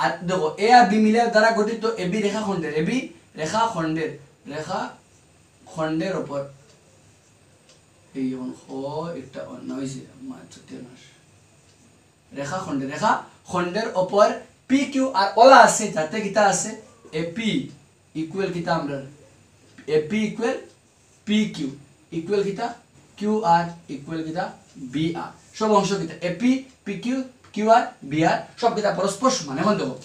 আর দেখো এ আর বি মিলিয়া দ্বারা গঠিত এবি রেখাখণ্ডের উপর এই এটা অন্য হইছে রেখাখণ্ডের উপর পি কিউ আর ওলা আছে যাতে কিতা আছে এপি ইকুয়াল কিতা আমরা AP equal P Q equal কিতা কিউ আর ইকুয়াল কিতা বি আর সব অংশ কিতা AP P Q Q R B R সব কিতা পরস্পর সমান এখন দেখো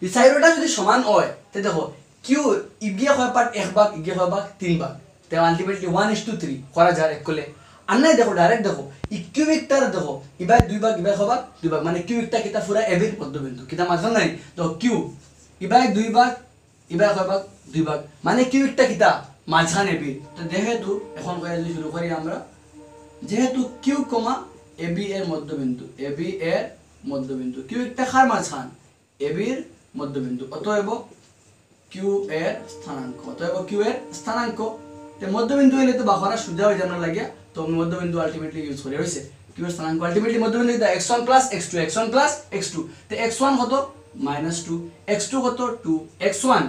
এই সাইডটা যদি সমান হয় তে দেখো কিউ ইগিয়া হয় পার্ট 1 ভাগ ইগিয়া হয় ভাগ 3 ভাগ তে আলটিমেটলি 1:3 করা যায় এক করলে আর নাই দেখো ডাইরেক্ট দেখো ইকুইভেক্টর দেখো ইবাই 2 ভাগ ইবাই হয় ভাগ 2 ভাগ মানে কিউটা কিতা পুরা এবির মধ্যবিন্দু কিতা মাঝখান নাই তো কিউ ইবাই 2 ভাগ ইবাই হয় ভাগ 2 ভাগ মানে কিউটা কিতা মাঝখান এবি তো যেহেতু এখন কই যদি শুরু করি আমরা যেহেতু কিউ এবি এর মধ্যবিন্দু কিউ একটা কার মাঝখান এবির মধ্যবিন্দু অতএব কিউ এর স্থানাঙ্ক তে মধ্যবিন্দু হইলে তো বাহরা সুজা হই জানা লাগিয়া তো আমি মধ্যবিন্দু আলটিমেটলি ইউজ করি হইছে কিউ এর স্থানাঙ্ক আলটিমেটলি মধ্যবিন্দু কিটা x1 + x2 তে x1 কত -2 x2 কত 2 x1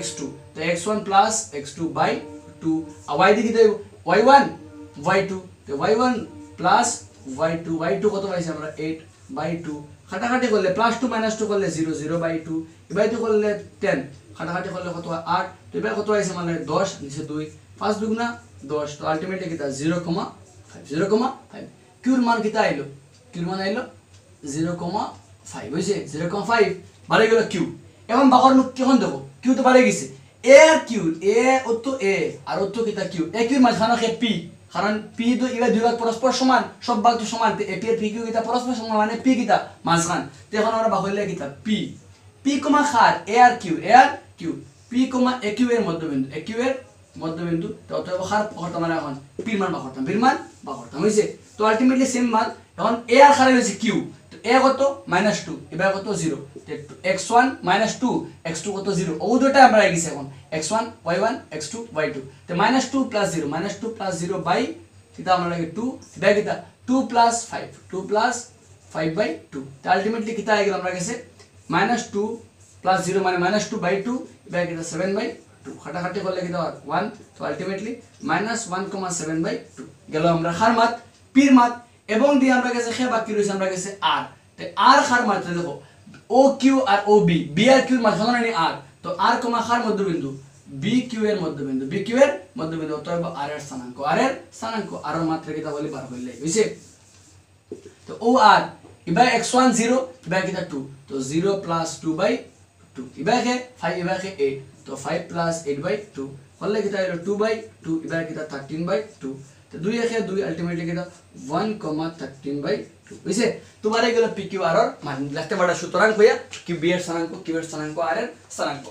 x2 তো x1 + x2 / 2 আর y দিকে দেব y1 y2 তো y1 + y2 কত পাইছি আমরা 8/2 কাটাকাটি করলে +2 -2 করলে 0 0/2 এবাই তো করলে 10 কাটাকাটি করলে কত 8 তো এবার কত আইছে মানে 10 নিচে 2 5 দুগুণা 10 তো আলটিমেটলি কিটা 0,5 কিউর মান কিটা আইলো 0,5 হইছে 0,5 বাড়ে গেল কিউ এখন বাকর মুখ কেমন দেখো কিউ তো বাড়ে গেছে এ আর কিউ এ অত এ আর অত কিটা কিউ এ কিউর মাঝখানে কে পি কারণ পি তো ইবা দুই ভাগ পরস্পর সমান সব ভাগ তো সমান এ পি এর পি কিউ কিটা পরস্পর সমান মানে পি কিটা মাঝখান তো এখন আমরা বাকইলে কিটা পি খার এ আর কিউ পি এ কিউ এর মধ্যবিন্দু তো অতএব খার করতাম মানে এখন পির মান বাকরতাম হইছে তো আলটিমেটলি সেম মান এখন এ আর খার হইছে কিউ তো এ কত -2 এবার কত 0 x1 -2 x2 কত 0 ও দুটো আমরা রাখিছি এখন x1 y1 x2 y2 তো -2 + 0 -2 + 0 বাই কিটা আমরা লাগে 2 বাই কিটা 2 + 5 5/2 তো আলটিমেটলি কিটা আই গেল আমরা কাছে -2 + 0 মানে -2/2 বাই কিটা 7/2 কাটাকাটি করলে কিটা 1 তো আলটিমেটলি -1,7/2 গেল আমরা খার মাত পির মাত এবং দিয়ে আমরা কাছে খে বাকি রইছে আমরা কাছে আর তে আর খার মাত দেখো ও কিউ আর ও বি বি আর কিউ মাঝখানে নি আর তো আর খার মধ্যবিন্দু বি কিউ এর মধ্যবিন্দু অতএব আর এর স্থানাঙ্ক আর মাত্রা কিটা বলি বার হইলে হইছে তো ও আর ইবাই x1 0 ইবাই কিটা 2 তো 0 + 2/2 ইবাই কে 5 ইবাই কে 8 তো 5 + 8/2 হলে কিতা হলো 2/2 এবার কিতা 13/2 তো 2 একে 2 আলটিমেটলি কিতা 1,13/2 বুঝছে তোমারে গেল পি কিউ আর এর মান লিখতে পারো সুতরাং কইয়া কিউ বি এর স্থানাঙ্ক কিউ এর স্থানাঙ্ক আর এর স্থানাঙ্ক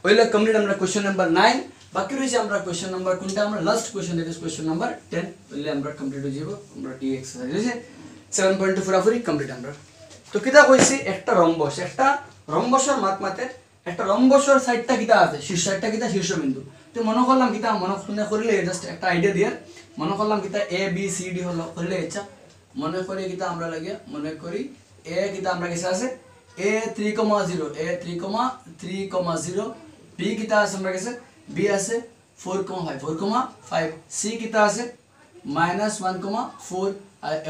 ওইলা কমপ্লিট আমরা কোশ্চেন নাম্বার 9 বাকি রয়েছে আমরা কোশ্চেন নাম্বার কোনটা আমরা last question that is question number 10 ওইলা আমরা কমপ্লিট হয়ে যাব আমরা টি এক্সারসাইজ হইছে 7.2 পুরাপুরি কমপ্লিট আমরা তো কিতা কইছি একটা রম্বসের মাপমাতে একটা রম্বসের সাইডটা কিতা আছে শীর্ষ সাইডটা কিতা শীর্ষবিন্দু তো মনে করলাম কিতা মনে করলে জাস্ট একটা আইডিয়া দিয়ে মনে করলাম কিতা এ বি সি ডি হলো করলে আচ্ছা মনে করি কিতা আমরা লাগে মনে করি এ কিতা আমরা কাছে আছে a 3,0 a 3,0 b কিতা আছে আমরা কাছে b আছে 4,5 c কিতা আছে -1,4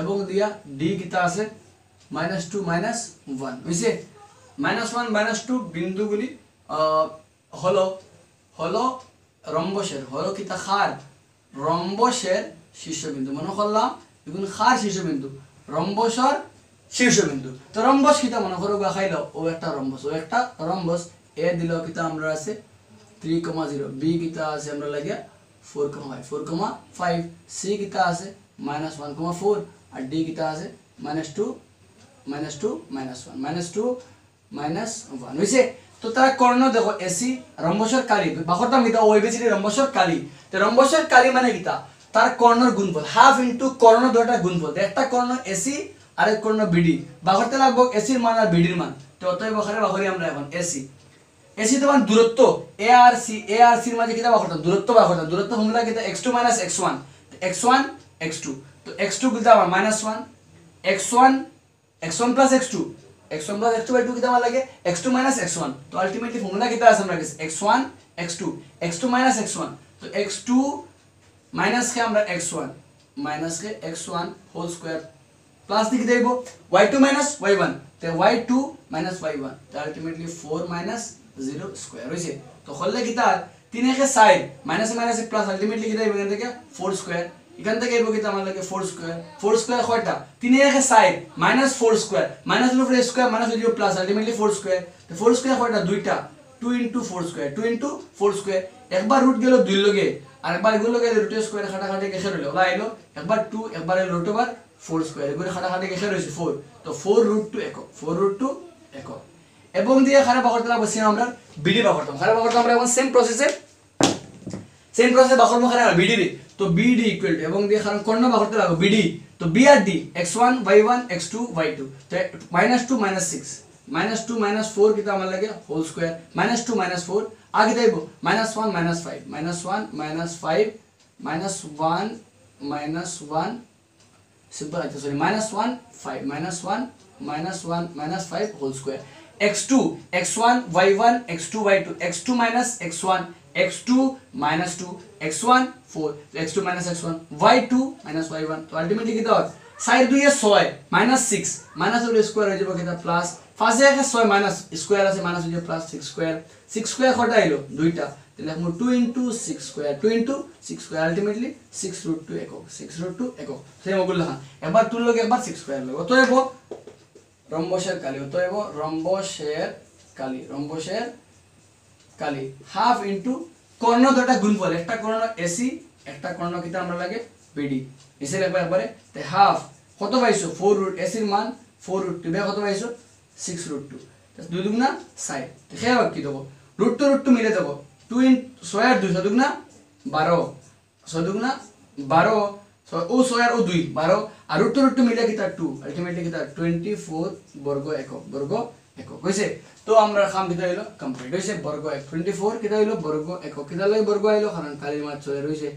এবং দিয়া d কিতা আছে -2 -1 বুঝছে -1 -2 বিন্দুগুলি হলো রম্বসের হলো কিতা খার রম্বসের শীর্ষবিন্দু মনে করলাম এখন খার শীর্ষবিন্দু রম্বসের শীর্ষবিন্দু তো রম্বস কিতা মনে করো খাইলো ও একটা রম্বস এ দিল কিতা আমরা আছে 3,0 বি কিতা আছে আমরা লাগে 4,5 সি কিতা আছে -1,4 আর ডি কিতা আছে -2 -1 হইছে তো তার কর্ণ দেখো এসি রম্বসের কালি বাখরতাম কিতা ওইবিসিডি রম্বসের কালি তো রম্বসের কালি মানে কিতা তার কর্ণের গুণফল হাফ ইনটু কর্ণ দুটো গুণফল একটা কর্ণ এসি আরেক কর্ণ বিডি বাখরতে লাগবো এসির মান আর বিডির মান তো অতএব বাখরি আমরা এখন এসি তো মানে দূরত্ব এ আর সি এর মাঝে কিতা বাখরতাম দূরত্ব ফর্মুলা কিতা x2 - x1 x1 x2 তো x2 কিতা আমার -1 x1 plus x2 by 2 কিতা আমার লাগে x2 - x1 তো আলটিমেটলি ফর্মুলা কিতা আছে আমরা কাছে x1 x2 - x1 তো x2 মাইনাস কে আমরা x1 হোল স্কয়ার প্লাস দিকে দেব y2 - y1 তো y2 - y1 তো আলটিমেটলি 4 - 0 স্কয়ার হইছে তো হলে কিতা 3 এর সাইড মাইনাস প্লাস আলটিমেটলি কিতা এখান থেকে 4 স্কয়ার এখান থেকে এবো কিতা আমার লাগে 4 স্কয়ার কয়টা 3 এর সাইড -4 স্কয়ার মাইনাস এর উপরে স্কয়ার মাইনাস হয়ে যাবে প্লাস আলটিমেটলি 4 স্কয়ার তো 4 স্কয়ার কয়টা দুইটা 2 * 4 স্কয়ার একবার রুট গেল 2 লগে আর একবার এগুলো লগে রুট স্কয়ার কাটাকাটি কেসে রইলো ওলা আইলো একবার 2 একবার রুট ওভার 4 স্কয়ার এগুলো কাটাকাটি কেসে রইছে 4 তো 4√2 একক এবং দিয়ে খারাপ বাকরতে লাগবে সেম আমরা বিডি বাকরতাম আমরা এখন সেম প্রসেসে বাকরব খারাপ বিডি রে তো বিডি ইকুয়াল টু এবং দিয়ে খারাপ কর্ণ বাকরতে লাগবে বিডি তো বি আর D x1 y1 x2 y2 তো -2 -6 -2 -4 কিতা আমার লাগে হোল স্কয়ার -2 -4 আগে দেব -1 -5 -1 সিম্পল আছে sorry -1 whole square x2 x1 y1 x2 y2 x2 - x1 x2 - 2 x1 4 x2 - x1 y2 - y1 তো আলটিমেটলি কিতা হয় সাইড 2 এ 6 -6 মাইনাস এর স্কয়ার হয়ে যাবে কিতা প্লাস ফাসে এর 6 মাইনাস স্কয়ার আছে মাইনাস হয়ে যাবে প্লাস 6 স্কয়ার কত আইলো দুইটা তাহলে আমরা 2 * 6 স্কয়ার আলটিমেটলি 6√2 একক সেম ওগুলো লেখা একবার 2 লগে একবার 6 স্কয়ার লগে অতএব রম্বসের কালি হাফ ইনটু কর্ণ দুটো গুণফল একটা কর্ণ এসি একটা কর্ণ কিতা আমরা লাগে বিডি এসে লাগবে একবারে তাই হাফ কত পাইছো 4 রুট এসির মান 4√2 বে কত পাইছো 6√2 দুই দুগুণা 6 দেখে কি দেব √2 মিলে দেব 2 * 6 আর 2 দুগুণা 12 6 দুগুণা 12 ও 6 আর ও 2 12 আর √2 মিলে কিতা 2 আলটিমেটলি কিতা 24 বর্গ একক হইছে তো আমরা কাম কিতা হইলো কমপ্লিট হইছে বর্গ 24 কিতা হইলো বর্গ একক কিতা লাগে বর্গ আইলো কারণ কালির মাত্রা চলে রইছে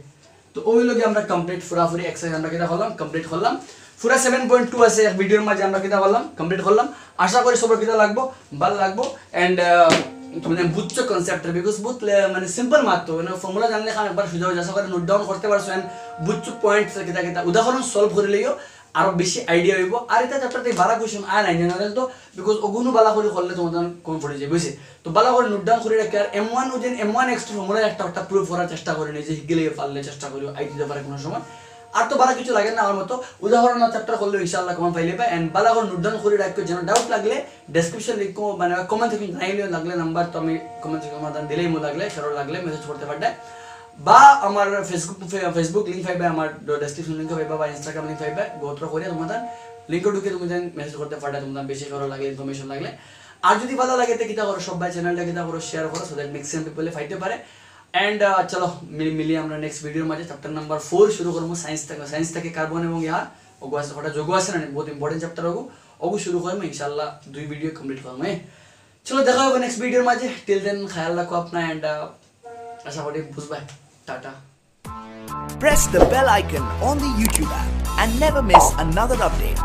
তো ওই লগে আমরা কমপ্লিট পুরাপুরি এক্সারসাইজ আমরা কিতা করলাম কমপ্লিট করলাম পুরা 7.2 আছে এক ভিডিওর মাঝে আমরা কিতা করলাম কমপ্লিট করলাম আশা করি সবার কিতা লাগবো ভালো লাগবো এন্ড তুমি বুঝছো কনসেপ্ট বিকজ বহুত মানে সিম্পল মাত্র মানে ফর্মুলা জানলে খান একবার সুযোগ আশা করে নোট ডাউন করতে পারছো এন্ড বুঝছো পয়েন্টস কিতা উদাহরণ সলভ করে লইও আরো বেশি আইডিয়া হইব আর এটা চ্যাপ্টারতে বালা কোশ্চেন আর নাই জেনারেল তো বিকজ ওগুনো বালা করে করলে তোমাদের কম পড়ে যাবে বুঝছে তো বালা করে নোট ডাউন করে রাখি আর m1 ozone m1 extra formula একটা প্রুফ করার চেষ্টা করে নিজে গেলে পারলে চেষ্টা করিও আইতে পারে কোনো সময় আর তো বালা কিছু লাগে না আমার মতো উদাহরণ চ্যাপ্টার করলে ইনশাআল্লাহ কমন পাইলে পাই এন্ড বালা করে নোট ডাউন করে রাখো যেন ডাউট লাগলে ডেসক্রিপশন লিখো মানে কমেন্ট থেকে জানাইলে লাগলে নাম্বার তো আমি কমেন্ট থেকে সমাধান দিলেই মো লাগলে সরল লাগলে মেসেজ করতে পারবে বা আমার ফেসবুক লিংক পাইবে আমার ডেসক্রিপশন লিংক পাইবে বা ইনস্টাগ্রাম লিংক পাইবে গোত্র করে সমাধান লিংক ঢুকে তুমি মেসেজ করতে পারবে তোমার বেশি সরল লাগলে ইনফরমেশন লাগলে আর যদি ভালো লাগে তো কিতা করো সবাই চ্যানেলটা কিতা করো শেয়ার করো সো দ্যাট ম্যাক্সিমাম পিপলে ফাইতে পারে एंड चलो मिली আমরা নেক্সট ভিডিওর মাঝে চ্যাপ্টার নাম্বার 4 শুরু করব সায়েন্স থেকে কার্বন এবং ইয়া ওগো আছে ওটা যোগ আছে না বহুত ইম্পর্টেন্ট চ্যাপ্টার ওগো শুরু করব ইনশাআল্লাহ 2 ভিডিও কমপ্লিট করব চলো দেখা হবে নেক্সট ভিডিওর মাঝে টিল দেন খেয়াল রাখো আপনা এন্ড আশা করি বুঝবা tata Press the bell icon on the YouTube app and never miss another update.